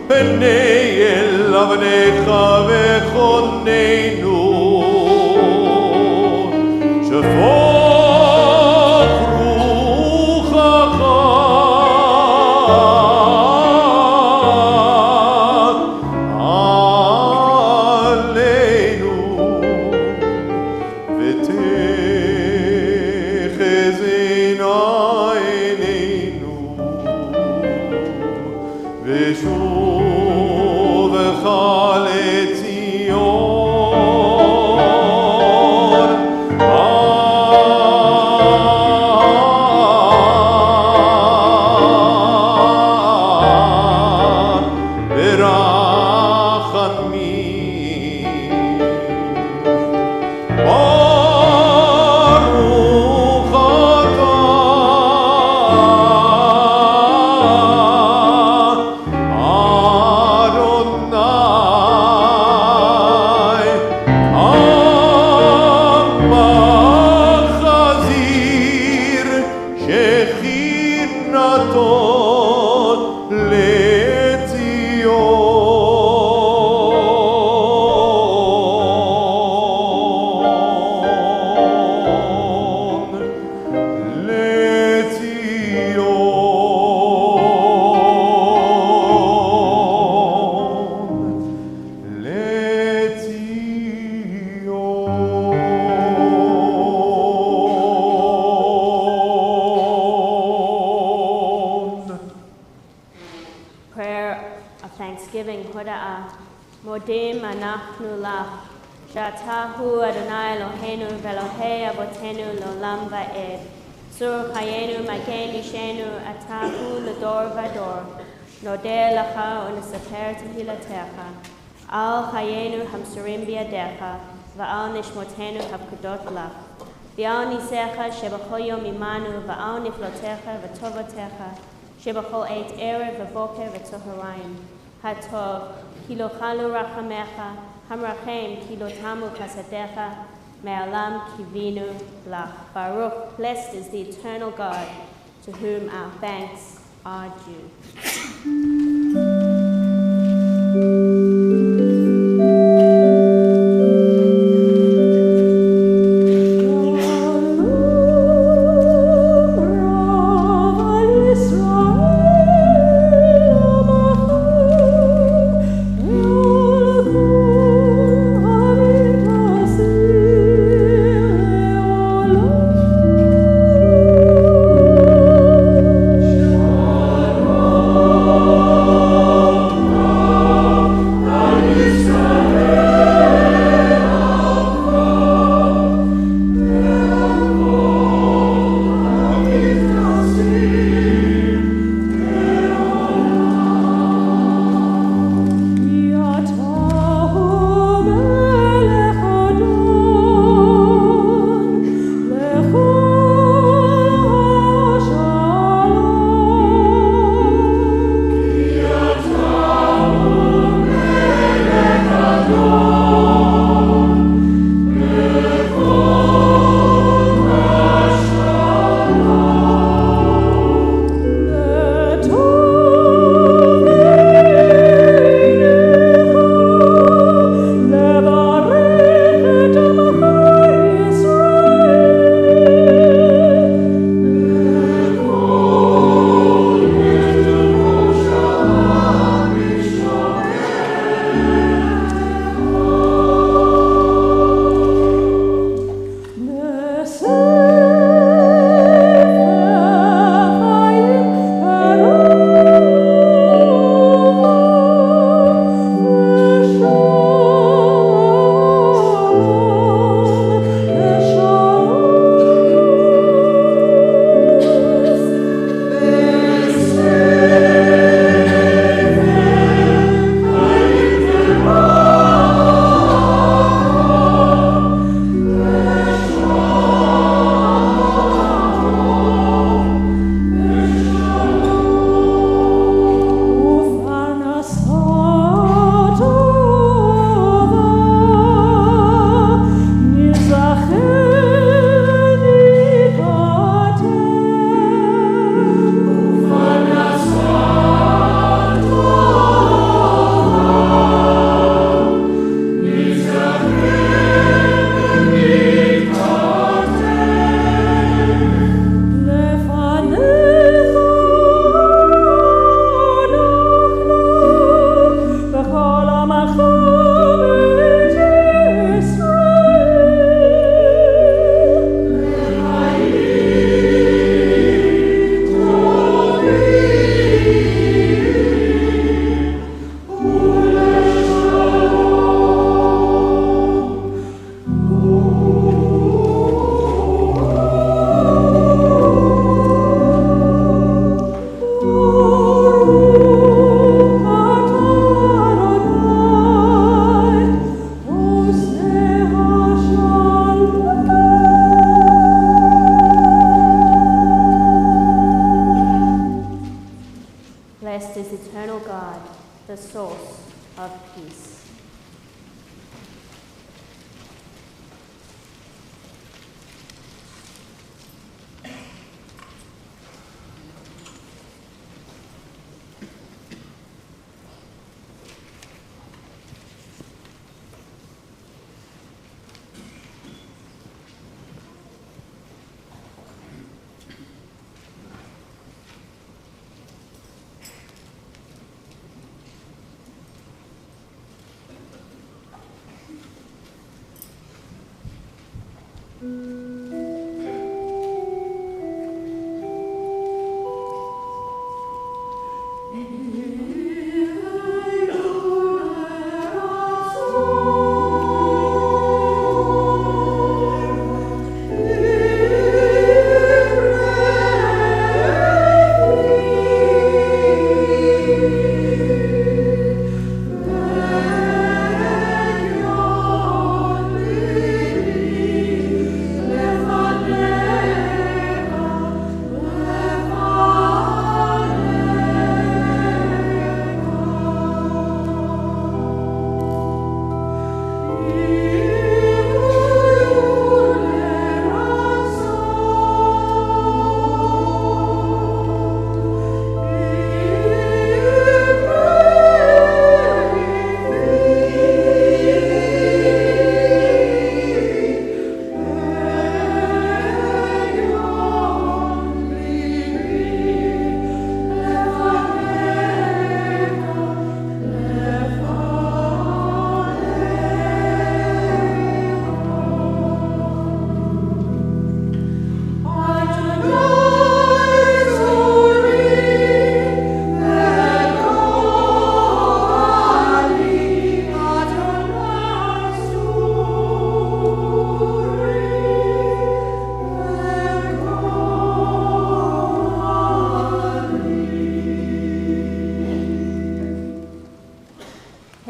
B'nei el avnecha v'chonei Modim anachnu lach, Shatahu Adonai Eloheinu velohei avotenu l'olam va'ed. Sur chayenu magen ishenu atahu l'dor vador. Nodeh lacha u'nesaper tehilatecha. Al chayenu hamsurim biadecha, va'al nishmotenu hapkudot lach. V'al nisecha shebachol yom imanu, va'al niflotecha v'tovotecha, shebachol eit erev v'voker v'toharayim. Hatov, kilo chalu rachamecha, hamrachem kilo tamu chasadecha, me'alam kivinu lach. Baruch, blessed is the eternal God, to whom our thanks are due. Oh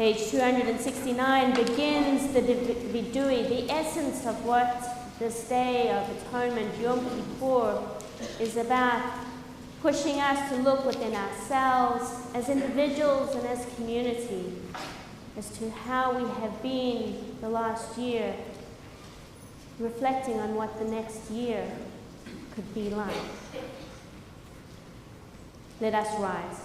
Page 269 begins the vidui, the essence of what this day of atonement, Yom Kippur, is about, pushing us to look within ourselves as individuals and as community as to how we have been the last year, reflecting on what the next year could be like. Let us rise.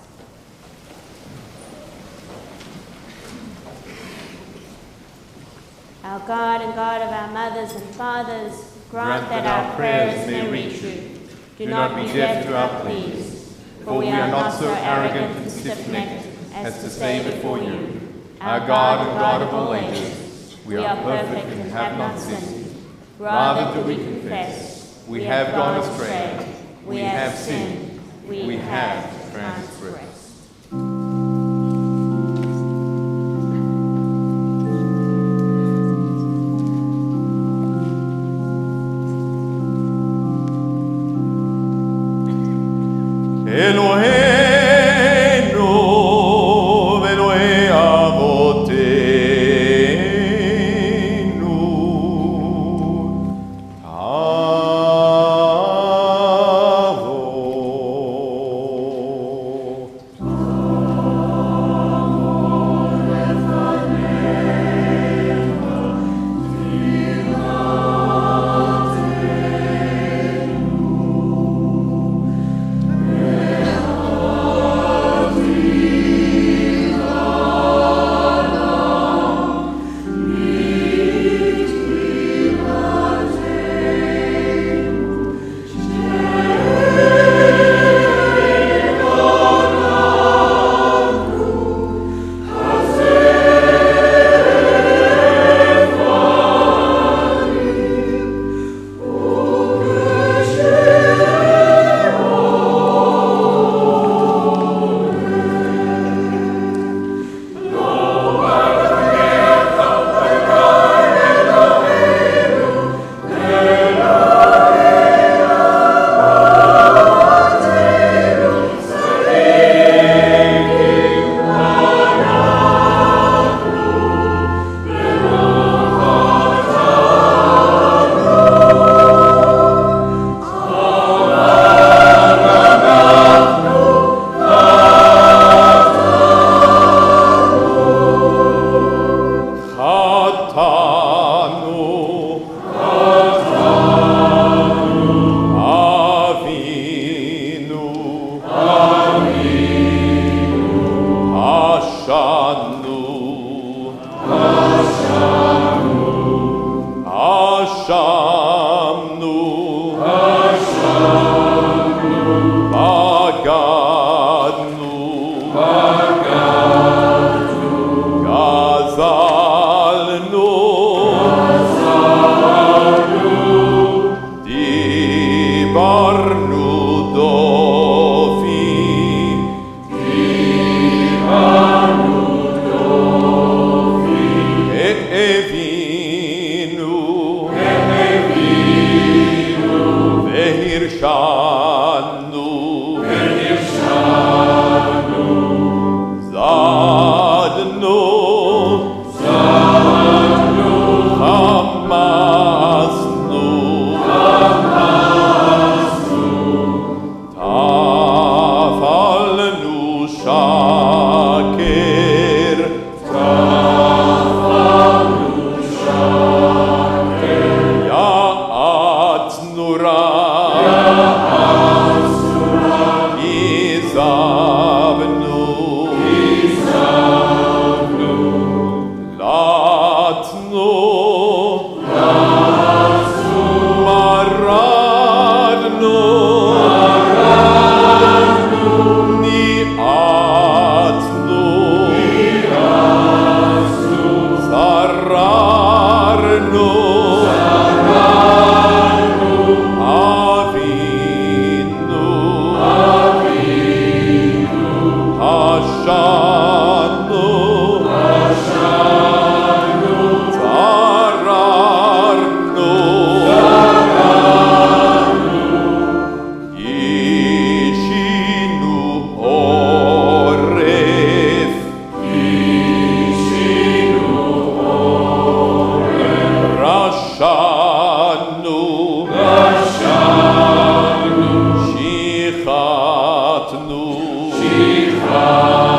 Our God and God of our mothers and fathers, grant that our prayers may reach you. Do not be deaf to our pleas, for we are not so arrogant and stiff-necked as to say before you, our God and God of all ages, we are perfect and have not sinned. Rather do we confess, we have gone astray, we have sinned, we have transgressed. ונרשענו, זדנו, חמסנו, טפלנו שקר, יעצנו רע, עזבנו, לצנו, מרדנו, ניאצנו, שררנו, אבינו, השנו, צררנו, אישינו עורף, רשענו, שיחתנו, תיעבנו,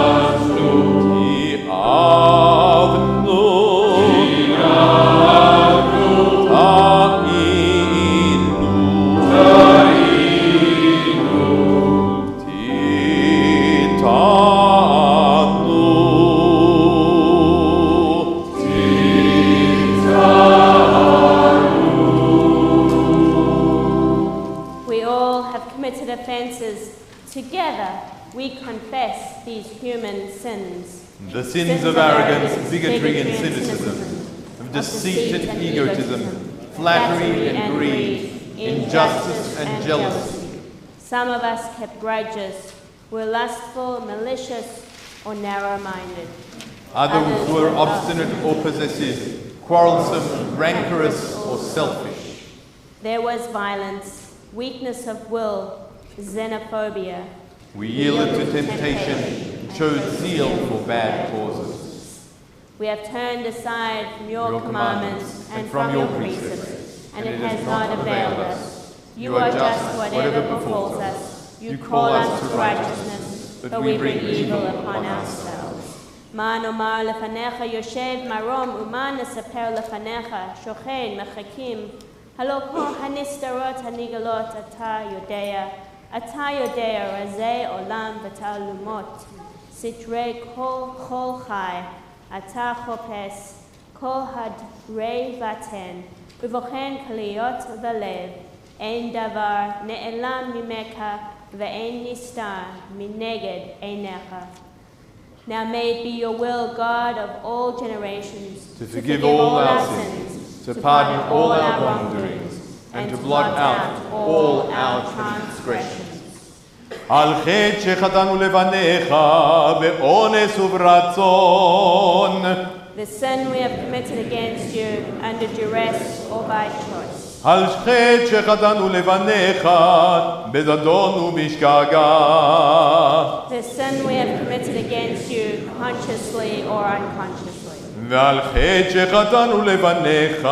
We all have committed offenses. Together, we confess these human sins. the sins of arrogance, bigotry and cynicism, of deceit and egotism, flattery and greed, injustice and jealousy. Some of us kept grudges, were lustful, malicious, or narrow-minded. Others were obstinate or possessive, quarrelsome, rancorous or selfish. There was violence, weakness of will, xenophobia. We yielded to temptation, chose zeal for bad causes. We have turned aside from your commandments and from your precepts, and it has not availed us. You are just whatever befalls us. You call us to righteousness, but we bring evil upon ourselves. מה נאמר לפניך יושב מרום ומה נספר לפניך שוכן מחכים הלא כל הנסתרות הנגלות אתה יודע רזי עולם ותעלומות סתרי כל חי אתה חופש כל הדרי ותן ובוחן כליות ולב אין דבר נעלם ממך ואין נסתר מנגד עיניך. Now may it be your will, God of all generations, To forgive all our sins, to pardon all our wrongdoings, and to blot out all our transgressions. על חטא שחטאנו לבניך באונס וברצון. The sin we have committed against you under duress or by choice. על חטא שחטאנו לבניך בזדון ובשגגה. The sin we have committed against you consciously or unconsciously. ועל חטא שחטאנו לבניך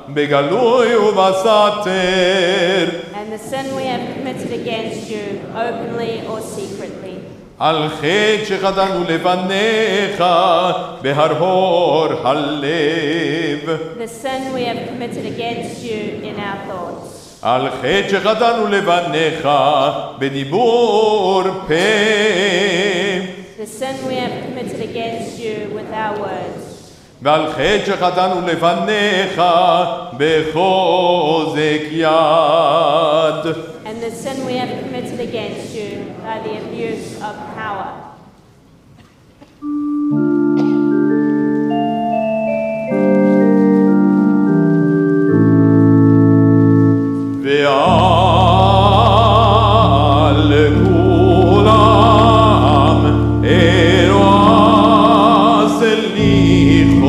בגלוי ובסתר. And the sin we have committed against you openly or secretly. על חטא שחטאנו לבניך בהרהור הלב. The sin we have committed against you in our thoughts. על חטא שחטאנו לבניך בדיבור פה. The sin we have committed against you with our words. ועל חטא שחטאנו לבניך בחוזק יד. And the sin we have committed against you by the abuse of power. ועל כולם אירוע סליחות.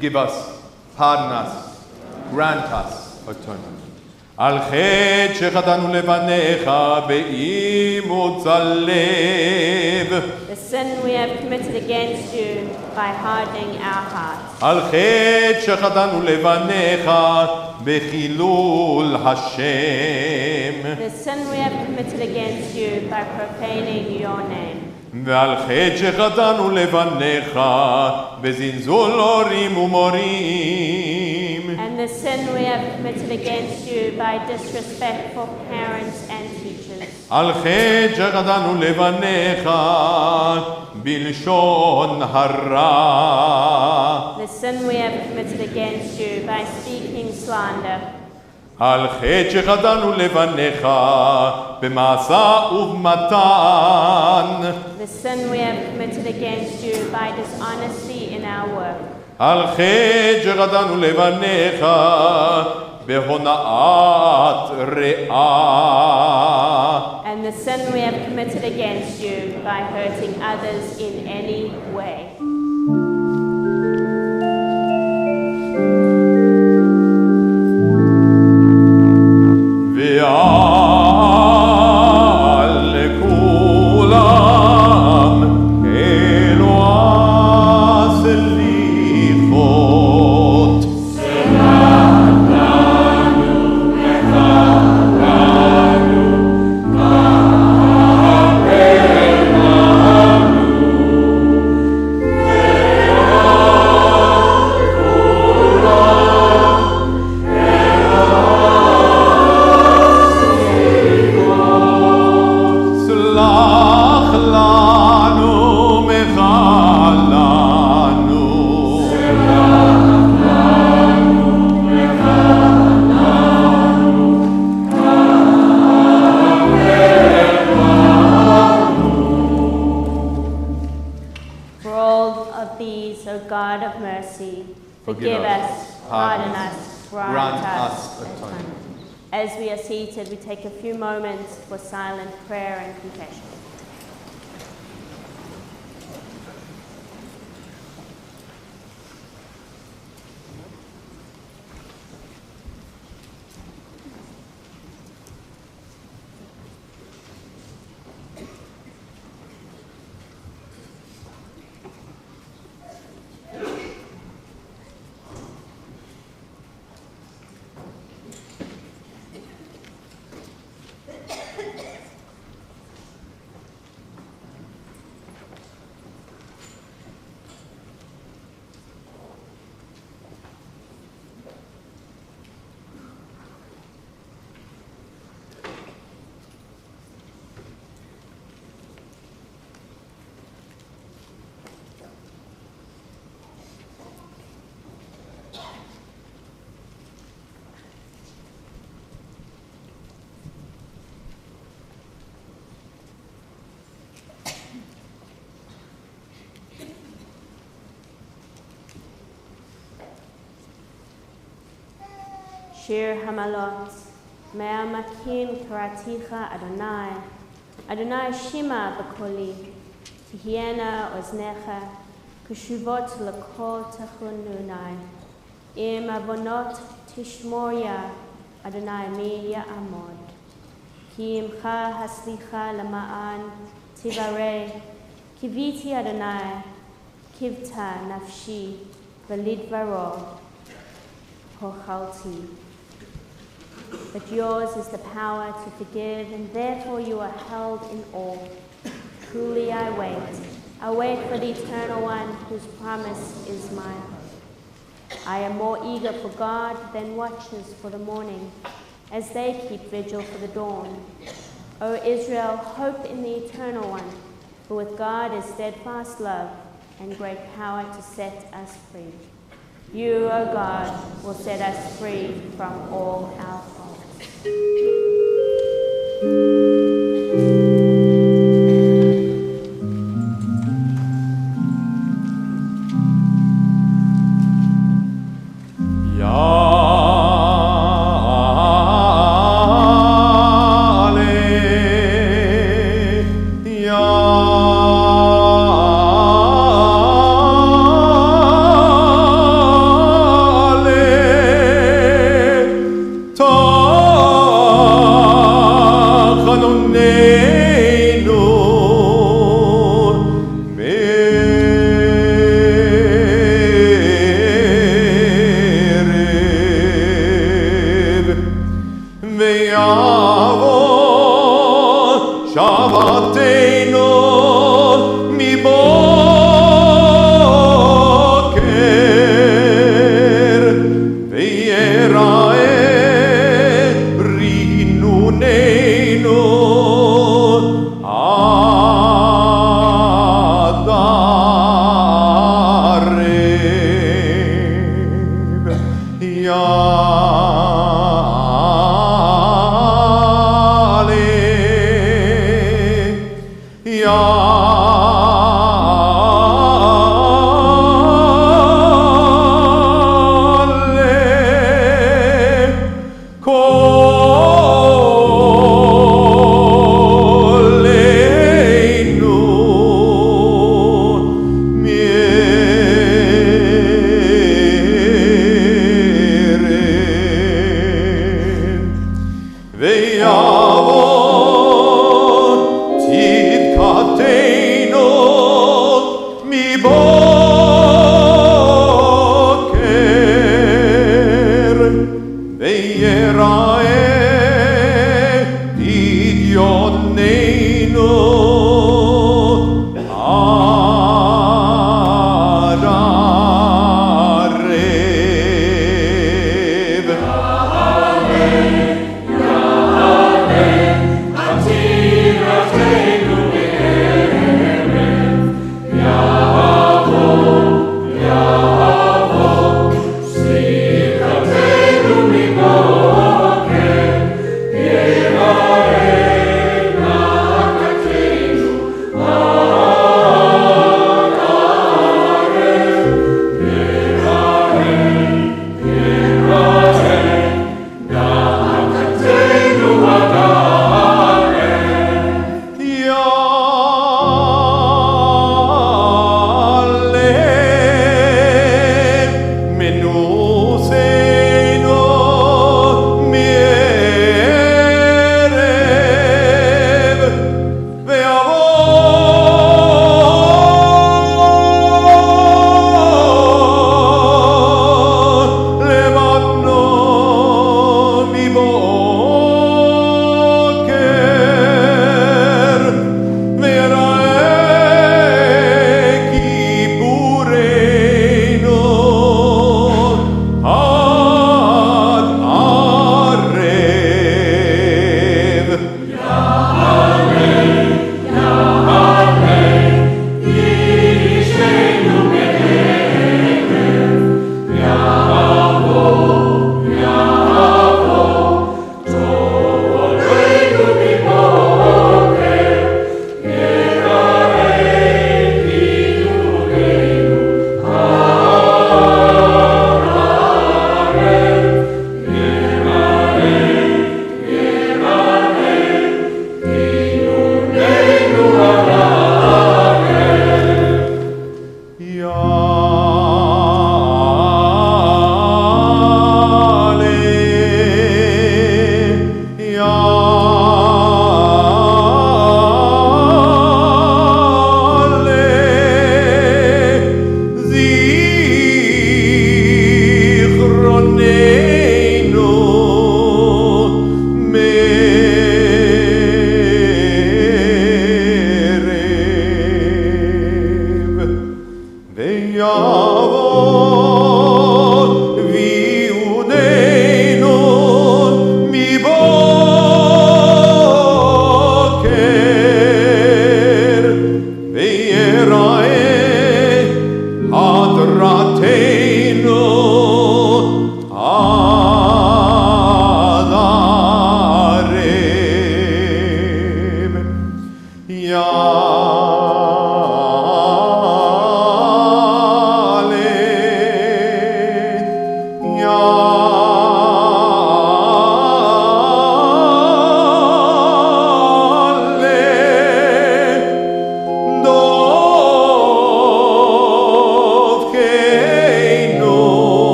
Forgive us, pardon us, grant us atonement. על חטא שחטאנו לבניך באימוץ הלב. The sin we have committed against you by hardening our hearts. על חטא שחטאנו לבניך בחילול השם. The sin we have committed against you by profaning your name. ועל חטא שחטאנו לבניך בזלזול הורים ומורים. And the sin we have committed against you by disrespect for parents and teachers. על חטא שחטאנו לבניך בלשון הרע. The sin we have committed against you by speaking slander. על חטא שחטאנו לבניך במעשה ובמתן. The sin we have committed against you by dishonesty in our work. על חטא שחטאנו לבניך בהונאת רעה. And the sin we have committed against you by hurting others in any way. Forgive us, pardon us, grant us atonement. As we are seated, we take a few moments for silent prayer and confession. Shir Hamalot, Mea Makin Karaticha Adonai, Adonai Shima Bakoli, Tihiena Oznecha, Kushuvot Lakol Tachununai, Im Avonot Tishmoria, Adonai Mi Ya'amod, Ki Imcha Haslicha Lama'an Tivare, Kiviti Adonai, Kivta Nafshi, Validvaro, Hochalti. But yours is the power to forgive, and therefore you are held in awe. Truly I wait for the Eternal One whose promise is mine. I am more eager for God than watchers for the morning, as they keep vigil for the dawn. O Israel, hope in the Eternal One, for with God is steadfast love and great power to set us free. You, O God, will set us free from all our faults. Yale, ויעבור שבתנו מבוקר, ויראה רינוננו עד הערב.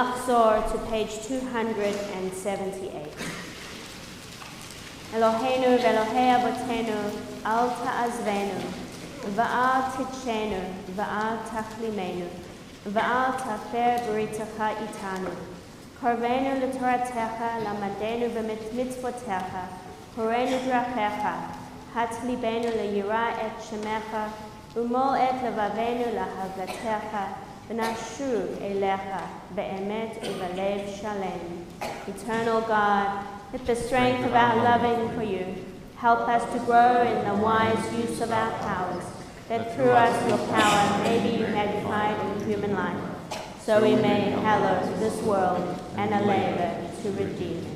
Machzor to page 278. Eloheinu v'Elohei Avotenu, al ta'azvenu, va'al tidshenu, va'al tachlimenu, va'al tafer b'ritecha itanu. Korvenu l'toratecha, lamadenu b'mitzvotecha, horenu drachecha, hatlibenu le'yira et shemecha, umol et levavenu lahavletecha, v'nashu elecha, be'emet u'valev shalem. Eternal God, with the strength of our loving for you, help us to grow in the wise use of our powers, that through us your power may be magnified in human life, so we may hallow this world and labor to redeem it.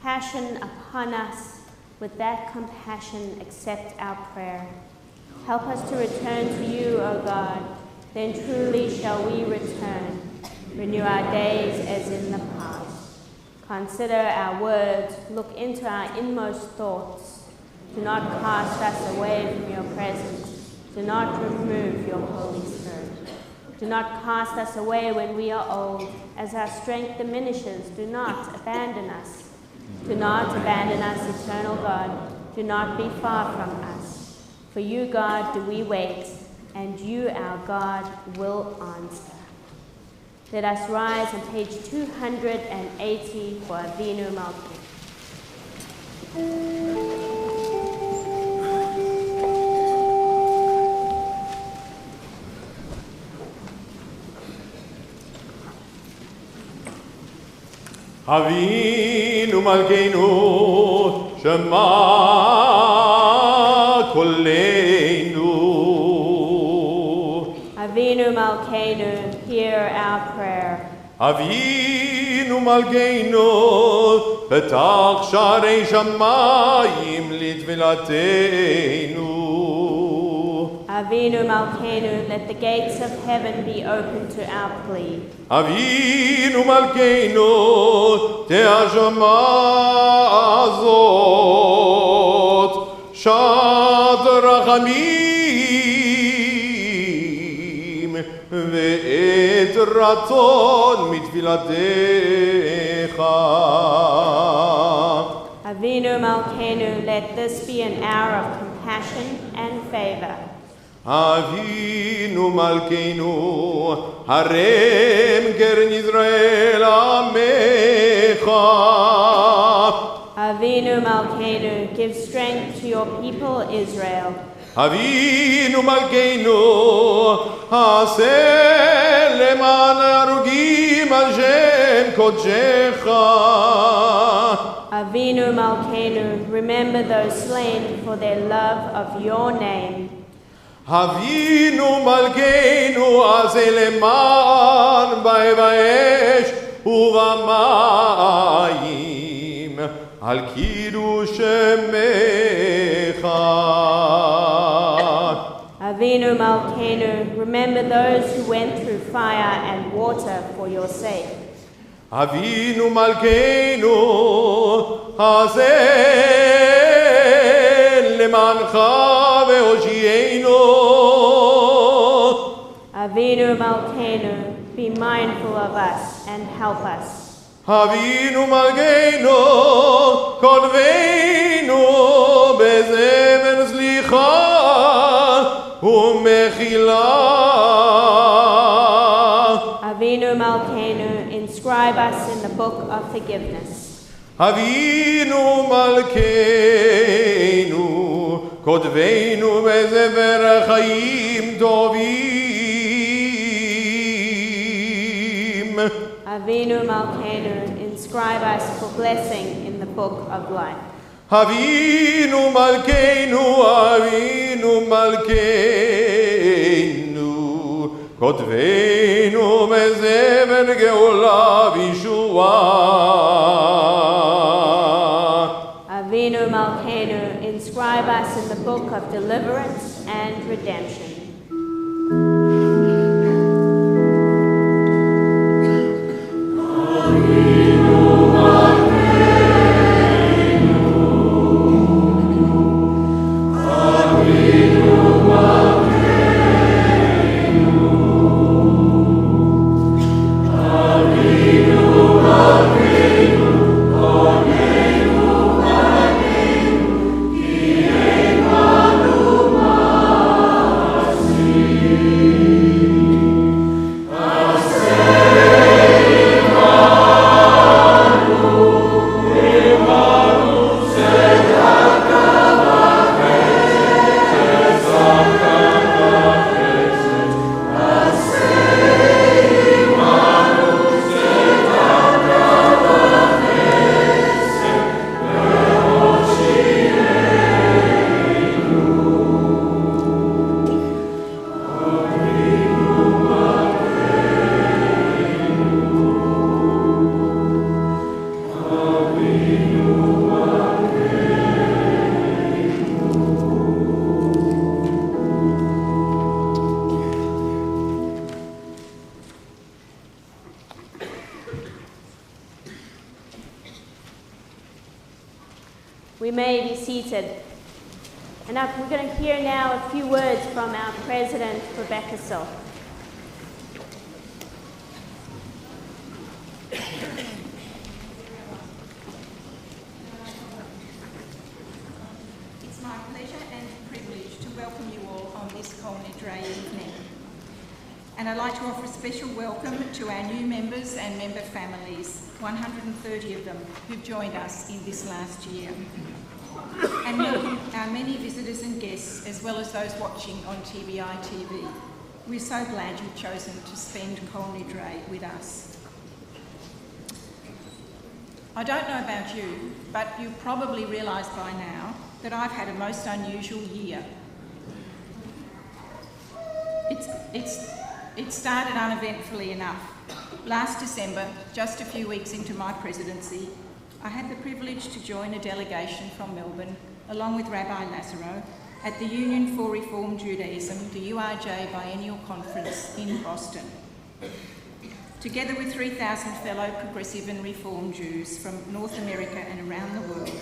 Compassion upon us, with that compassion accept our prayer. Help us to return to you, O God, then truly shall we return. Renew our days as in the past. Consider our words. Look into our inmost thoughts. Do not cast us away from your presence. Do not remove your Holy Spirit. Do not cast us away when we are old. As our strength diminishes, do not abandon us. Do not abandon us, eternal God. Do not be far from us. For you, God, do we wait, and you, our God, will answer. Let us rise on page 280 for Avinu Malkeinu. Avinu Malkeinu Shema Koleinu. Avinu Malkeinu, hear our prayer. Avinu Malkeinu Petach Sharei Shamayim Litvilateinu. Avinu Malkeinu, let the gates of heaven be open to our plea. Avinu Malkeinu Te'ashama Azot Shad Rachamim Ve'et Ratzon Mitfilatecha. Avinu Malkeinu, let this be an hour of compassion and favor. Avinu Malkeinu Harem Kol Nidrei Amecha. Avinu Malkeinu, give strength to your people Israel. Avinu Malkeinu Haseh leman harugim al shem kodshecha. Avinu Malkeinu, remember those slain for their love of your name. Avinu Malkeinu Haseh leman ba'esh u'bamayim al kiddush shemecha. Avinu Malkeinu, remember those who went through fire and water for your sake. Avinu Malkeinu Haseh lemancha ve'hoshienu. Avinu Malkeinu, be mindful of us and help us. Avinu Malkeinu kodveinu bezeven slicha u'mechila. Avinu Malkeinu, inscribe us in the book of forgiveness. Avinu Malkeinu kodveinu bezever chaim tovim. Avinu Malkeinu, inscribe us for blessing in the book of life. Avinu Malkeinu, Avinu Malkeinu, kodveinu bezeven geula v'yeshua. Avinu Malkeinu, inscribe us in the book of deliverance and redemption. We may be seated. And we're going to hear now a few words from our President, Rebecca Silk. It's my pleasure and privilege to welcome you all on this Kol Nidrei evening. And I'd like to offer a special welcome to our new members and member families, 130 of them who've joined us in this last year. And welcome our many visitors and guests, as well as those watching on TBI TV. We're so glad you've chosen to spend Kol Nidrei with us. I don't know about you, but you've probably realised by now that I've had a most unusual year. It started uneventfully enough. Last December, just a few weeks into my presidency, I had the privilege to join a delegation from Melbourne, along with Rabbi Lazaro, at the Union for Reform Judaism, the URJ Biennial Conference in Boston. Together with 3,000 fellow progressive and reform Jews from North America and around the world,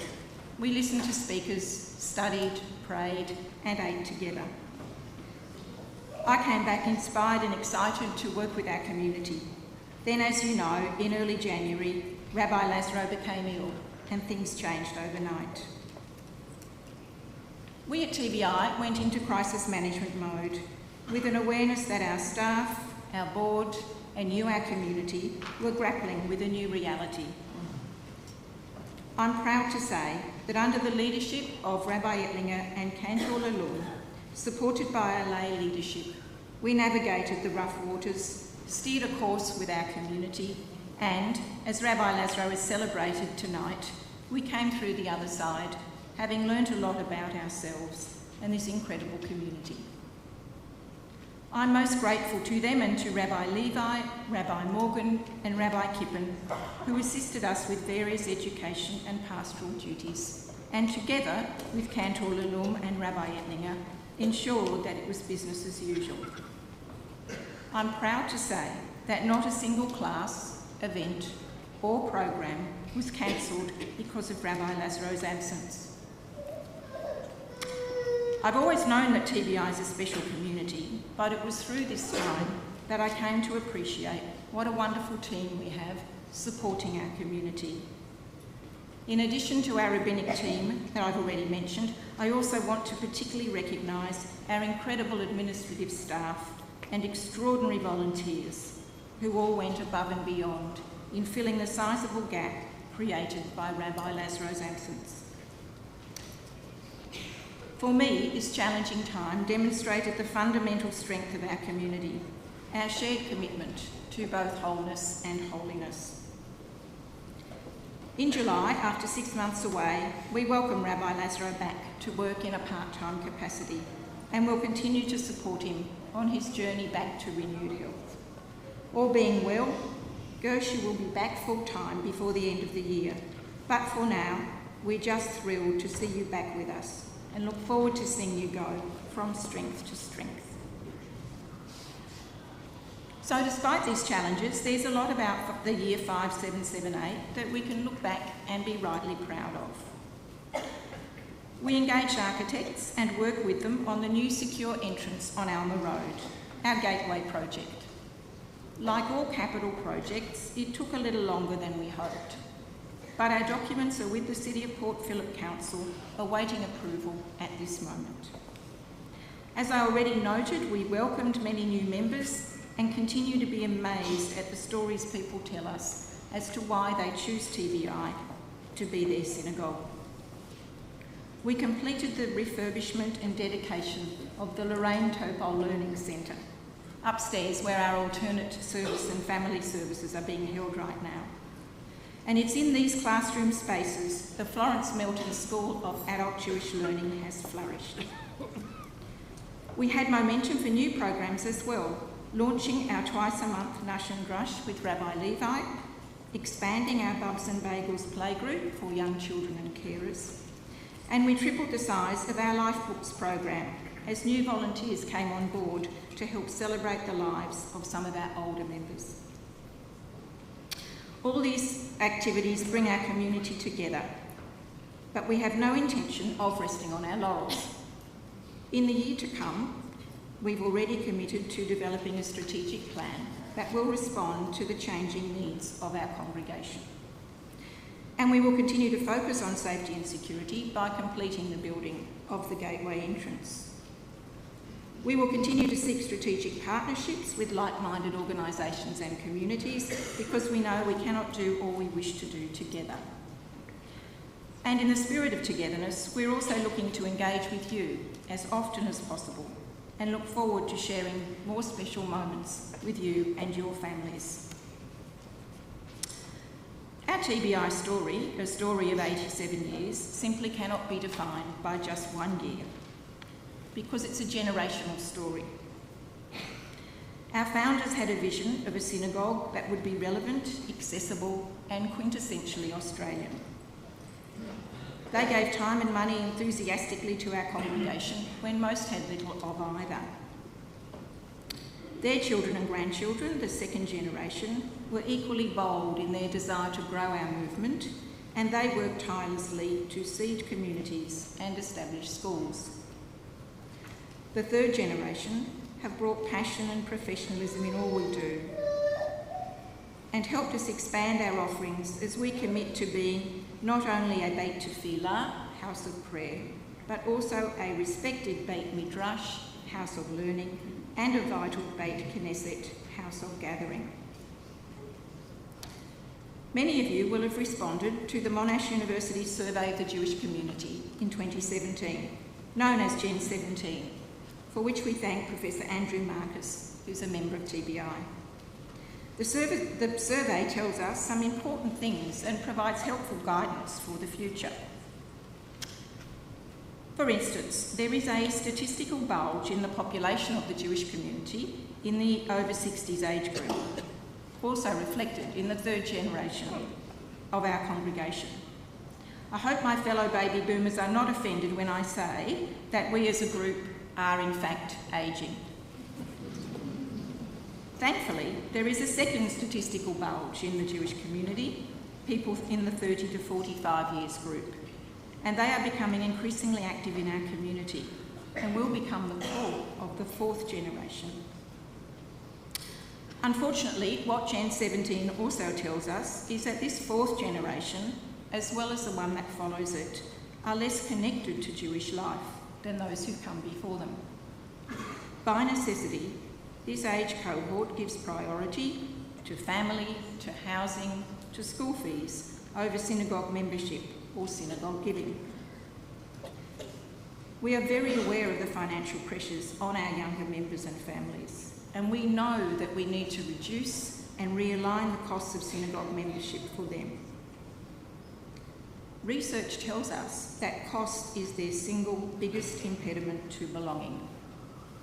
we listened to speakers, studied, prayed, and ate together. I came back inspired and excited to work with our community. Then, as you know, in early January, Rabbi Lazaro became ill and things changed overnight. We at TBI went into crisis management mode with an awareness that our staff, our board, and you, our community, were grappling with a new reality. I'm proud to say that under the leadership of Rabbi Ettlinger and Cantor Lalum, supported by our lay leadership, we navigated the rough waters, steered a course with our community, and, as Rabbi Lazaro is celebrated tonight, we came through the other side, having learnt a lot about ourselves and this incredible community. I'm most grateful to them and to Rabbi Levi, Rabbi Morgan, and Rabbi Kippen, who assisted us with various education and pastoral duties, and together with Cantor Lalum and Rabbi Ettlinger, ensured that it was business as usual. I'm proud to say that not a single class, event, or program was cancelled because of Rabbi Lazaro's absence. I've always known that TBI is a special community, but it was through this time that I came to appreciate what a wonderful team we have supporting our community. In addition to our rabbinic team that I've already mentioned, I also want to particularly recognise our incredible administrative staff and extraordinary volunteers who all went above and beyond in filling the sizable gap created by Rabbi Lazaro's absence. For me, this challenging time demonstrated the fundamental strength of our community, our shared commitment to both wholeness and holiness. In July, after 6 months away, we welcome Rabbi Lazaro back to work in a part-time capacity and will continue to support him on his journey back to renewed health. All being well, Gershie will be back full-time before the end of the year, but for now, we're just thrilled to see you back with us and look forward to seeing you go from strength to strength. So despite these challenges, there's a lot about the year 5778 that we can look back and be rightly proud of. We engaged architects and worked with them on the new secure entrance on Alma Road, our gateway project. Like all capital projects, it took a little longer than we hoped, but our documents are with the City of Port Phillip Council awaiting approval at this moment. As I already noted, we welcomed many new members and continue to be amazed at the stories people tell us as to why they choose TBI to be their synagogue. We completed the refurbishment and dedication of the Lorraine Topol Learning Centre, upstairs where our alternate service and family services are being held right now. And it's in these classroom spaces the Florence Melton School of Adult Jewish Learning has flourished. We had momentum for new programs as well, launching our twice-a-month Nash and Drush with Rabbi Levi, expanding our Bubs and Bagels playgroup for young children and carers, and we tripled the size of our Life Books program as new volunteers came on board to help celebrate the lives of some of our older members. All these activities bring our community together, but we have no intention of resting on our laurels. In the year to come, we've already committed to developing a strategic plan that will respond to the changing needs of our congregation. And we will continue to focus on safety and security by completing the building of the gateway entrance. We will continue to seek strategic partnerships with like-minded organisations and communities because we know we cannot do all we wish to do together. And in the spirit of togetherness, we're also looking to engage with you as often as possible and look forward to sharing more special moments with you and your families. Our TBI story, a story of 87 years, simply cannot be defined by just one year, because it's a generational story. Our founders had a vision of a synagogue that would be relevant, accessible, and quintessentially Australian. They gave time and money enthusiastically to our congregation when most had little of either. Their children and grandchildren, the second generation, were equally bold in their desire to grow our movement, and they worked tirelessly to seed communities and establish schools. The third generation have brought passion and professionalism in all we do and helped us expand our offerings as we commit to being not only a Beit Tefillah, house of prayer, but also a respected Beit Midrash, house of learning, and a vital Beit Knesset, house of gathering. Many of you will have responded to the Monash University Survey of the Jewish Community in 2017, known as Gen 17, for which we thank Professor Andrew Marcus, who's a member of TBI. The survey tells us some important things and provides helpful guidance for the future. For instance, there is a statistical bulge in the population of the Jewish community in the over 60s age group, also reflected in the third generation of our congregation. I hope my fellow baby boomers are not offended when I say that we as a group are in fact ageing. Thankfully, there is a second statistical bulge in the Jewish community, people in the 30 to 45 years group, and they are becoming increasingly active in our community and will become the core of the fourth generation. Unfortunately, what Gen 17 also tells us is that this fourth generation, as well as the one that follows it, are less connected to Jewish life than those who come before them. By necessity, this age cohort gives priority to family, to housing, to school fees over synagogue membership or synagogue giving. We are very aware of the financial pressures on our younger members and families, and we know that we need to reduce and realign the costs of synagogue membership for them. Research tells us that cost is their single biggest impediment to belonging.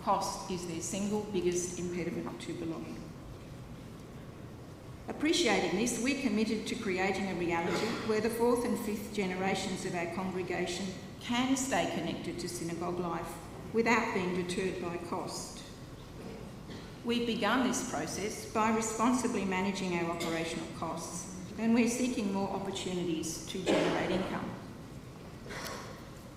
Cost is their single biggest impediment to belonging. Appreciating this, we're committed to creating a reality where the fourth and fifth generations of our congregation can stay connected to synagogue life without being deterred by cost. We've begun this process by responsibly managing our operational costs, and we're seeking more opportunities to generate income.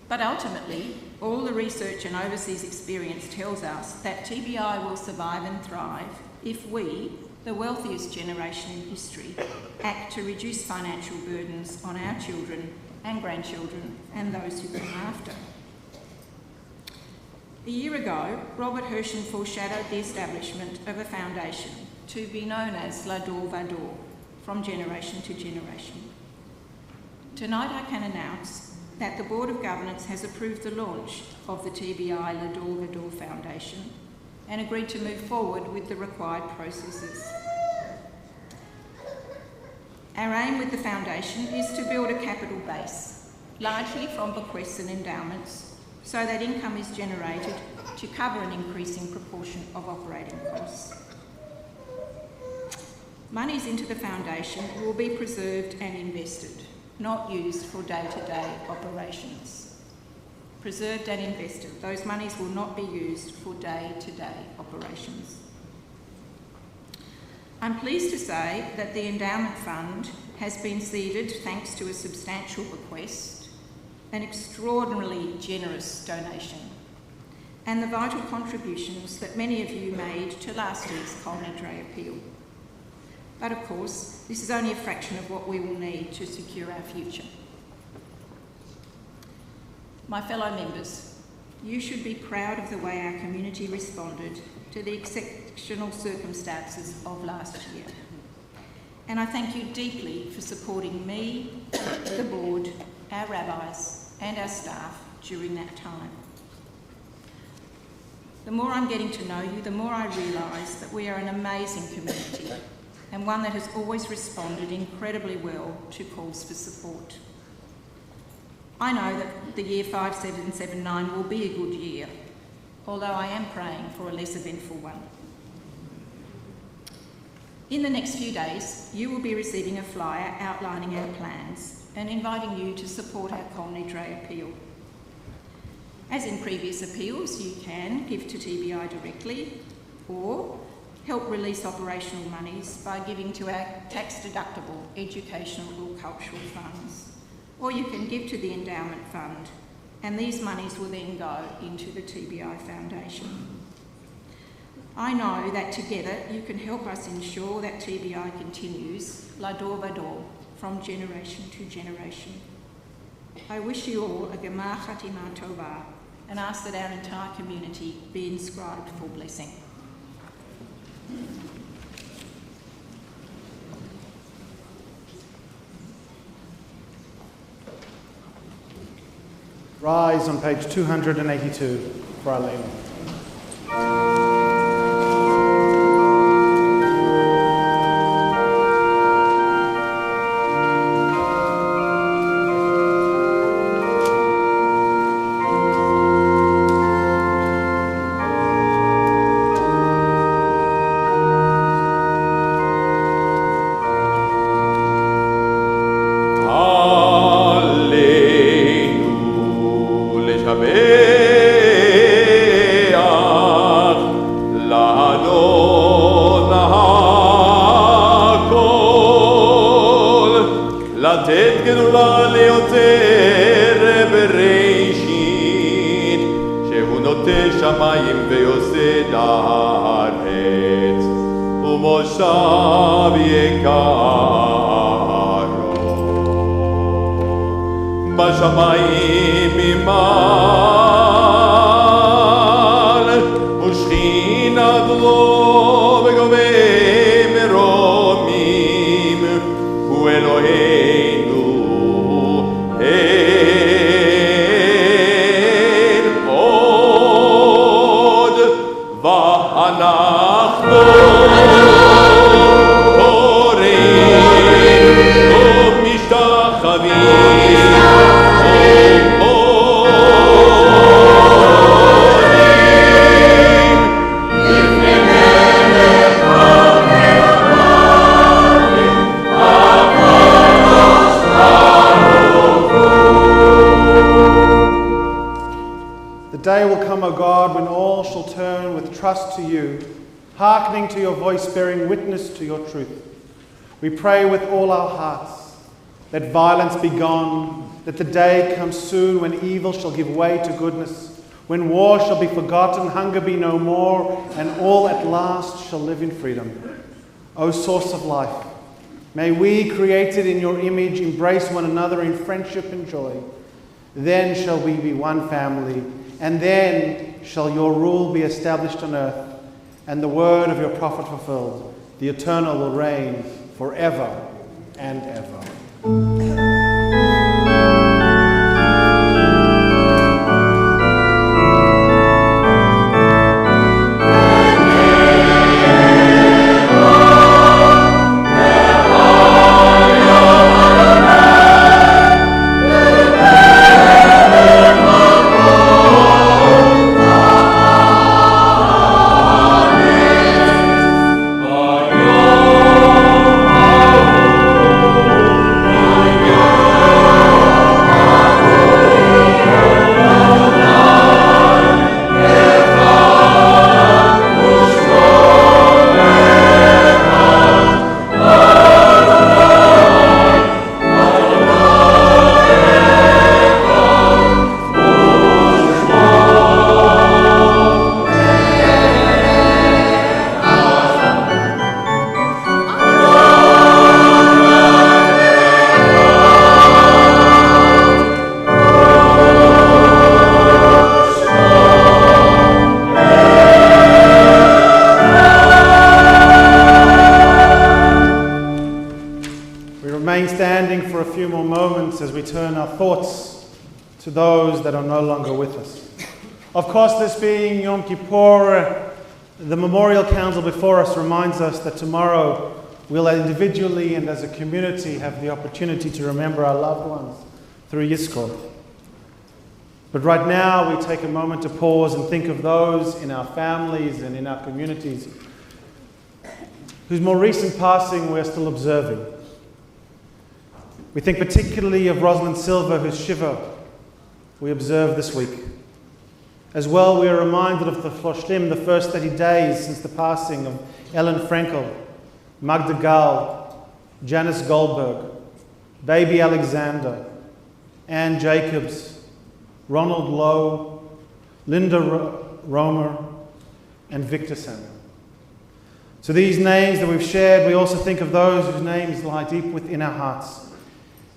But ultimately, all the research and overseas experience tells us that TBI will survive and thrive if we, the wealthiest generation in history, act to reduce financial burdens on our children and grandchildren and those who come after. A year ago, Robert Hershen foreshadowed the establishment of a foundation to be known as L'Ador Vador, from generation to generation. Tonight I can announce that the Board of Governance has approved the launch of the TBI L'Ador Vador Foundation and agreed to move forward with the required processes. Our aim with the foundation is to build a capital base, largely from bequests and endowments, so that income is generated to cover an increasing proportion of operating costs. Monies into the foundation will be preserved and invested, not used for day-to-day operations. Preserved and invested. Those monies will not be used for day-to-day operations. I'm pleased to say that the endowment fund has been seeded thanks to a substantial bequest an extraordinarily generous donation, and the vital contributions that many of you made to last year's Kol Nidrei appeal. But of course, this is only a fraction of what we will need to secure our future. My fellow members, you should be proud of the way our community responded to the exceptional circumstances of last year. And I thank you deeply for supporting me, the board, our rabbis, and our staff during that time. The more I'm getting to know you, the more I realise that we are an amazing community and one that has always responded incredibly well to calls for support. I know that the year 5779 will be a good year, although I am praying for a less eventful one. In the next few days, you will be receiving a flyer outlining our plans and inviting you to support our Kol Nidrei appeal. As in previous appeals, you can give to TBI directly or help release operational monies by giving to our tax-deductible educational or cultural funds. Or you can give to the endowment fund, and these monies will then go into the TBI Foundation. I know that together you can help us ensure that TBI continues, la dor vador, from generation to generation. I wish you all a Gemar Chatima Tova and ask that our entire community be inscribed for blessing. Rise on page 282 for our layman. To you, hearkening to your voice, bearing witness to your truth. We pray with all our hearts that violence be gone, that the day comes soon when evil shall give way to goodness, when war shall be forgotten, hunger be no more, and all at last shall live in freedom. O source of life, may we, created in your image, embrace one another in friendship and joy. Then shall we be one family, and then shall your rule be established on earth, and the word of your prophet fulfilled. The eternal will reign forever and ever. Amen. remain standing for a few more moments as we turn our thoughts to those that are no longer with us. Of course, this being Yom Kippur, the memorial council before us reminds us that tomorrow we'll individually and as a community have the opportunity to remember our loved ones through Yizkor. But right now we take a moment to pause and think of those in our families and in our communities whose more recent passing we're still observing. We think particularly of Rosalind Silva, whose Shiva we observe this week. As well, we are reminded of the Floshlim, the first 30 days since the passing of Ellen Frankel, Magda Gal, Janice Goldberg, baby Alexander, Anne Jacobs, Ronald Lowe, Linda Romer, and Victor Samuel. So these names that we've shared, we also think of those whose names lie deep within our hearts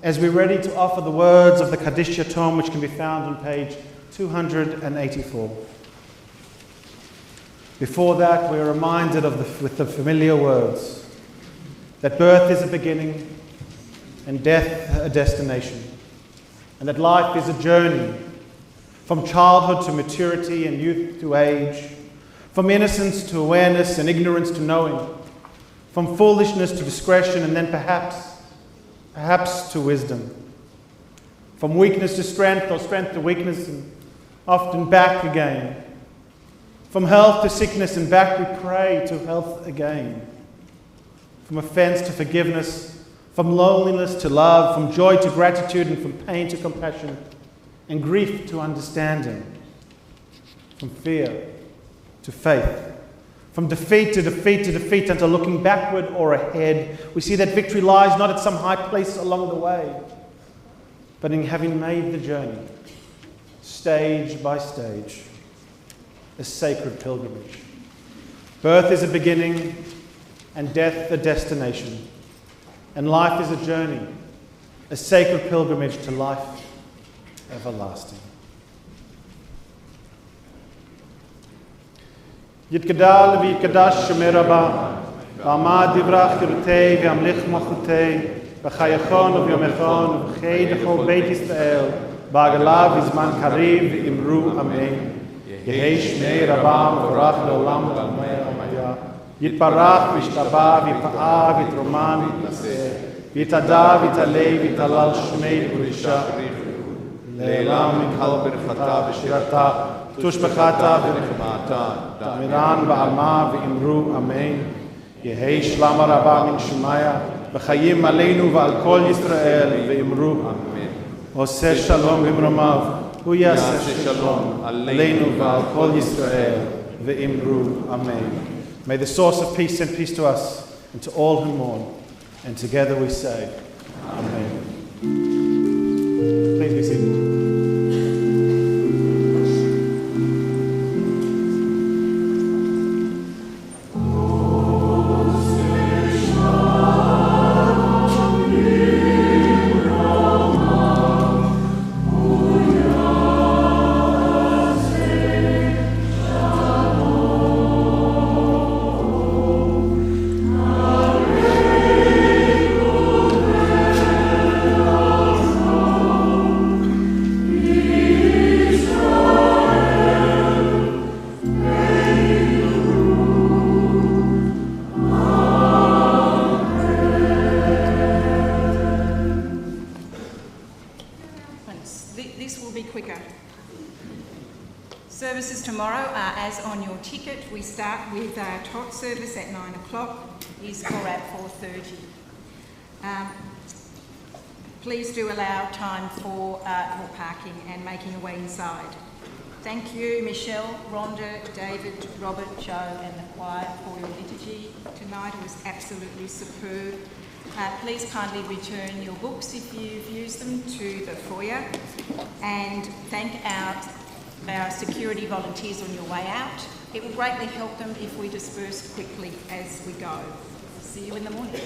as we're ready to offer the words of the Kaddish Tome, which can be found on page 284. Before that, we're reminded with the familiar words that birth is a beginning and death a destination, and that life is a journey from childhood to maturity and youth to age, from innocence to awareness and ignorance to knowing, from foolishness to discretion and then perhaps to wisdom, from weakness to strength or strength to weakness and often back again, from health to sickness and back we pray to health again, from offense to forgiveness, from loneliness to love, from joy to gratitude and from pain to compassion and grief to understanding, from fear to faith, from defeat to defeat to defeat until looking backward or ahead, we see that victory lies not at some high place along the way, but in having made the journey, stage by stage, a sacred pilgrimage. Birth is a beginning and death a destination, and life is a journey, a sacred pilgrimage to life everlasting. יתגדל ויתקדש שמי רבה, ועמד דברך חירותי והמליך מלכותי, וחייכון וביומכון ובחיי דכל בית ישראל, בעגלה בזמן קריב ואמרו אמן. יהי שמי רבה מבורך לעולם ולעולמי. יתברך וישתבח ויפאר ויתרומן ויתנשא, ויתהדר ויתעלה ויתהלל שמי קודשה. לעולם נקהל ברכתה ושירתה, תושבחתה ונחמתה, תאמירן בעלמה ואמרו אמן. יהי שלמה רבה מן שמיה, וחיים עלינו ועל כל ישראל ואמרו אמן. עושה שלום במרומיו, הוא יעשה שלום עלינו ועל כל ישראל ואמרו אמן. May the source of peace send peace to us and to all who mourn, and together we say amen. Please be seated. Services tomorrow are as on your ticket. We start with our tot service at 9 o'clock, Yizkor at 4:30. Please do allow time for parking and making your way inside. Thank you, Michelle, Rhonda, David, Robert, Joe and the choir for your liturgy tonight. It was absolutely superb. Please kindly return your books if you've used them to the foyer, and thank our security volunteers on your way out. It will greatly help them if we disperse quickly as we go. See you in the morning.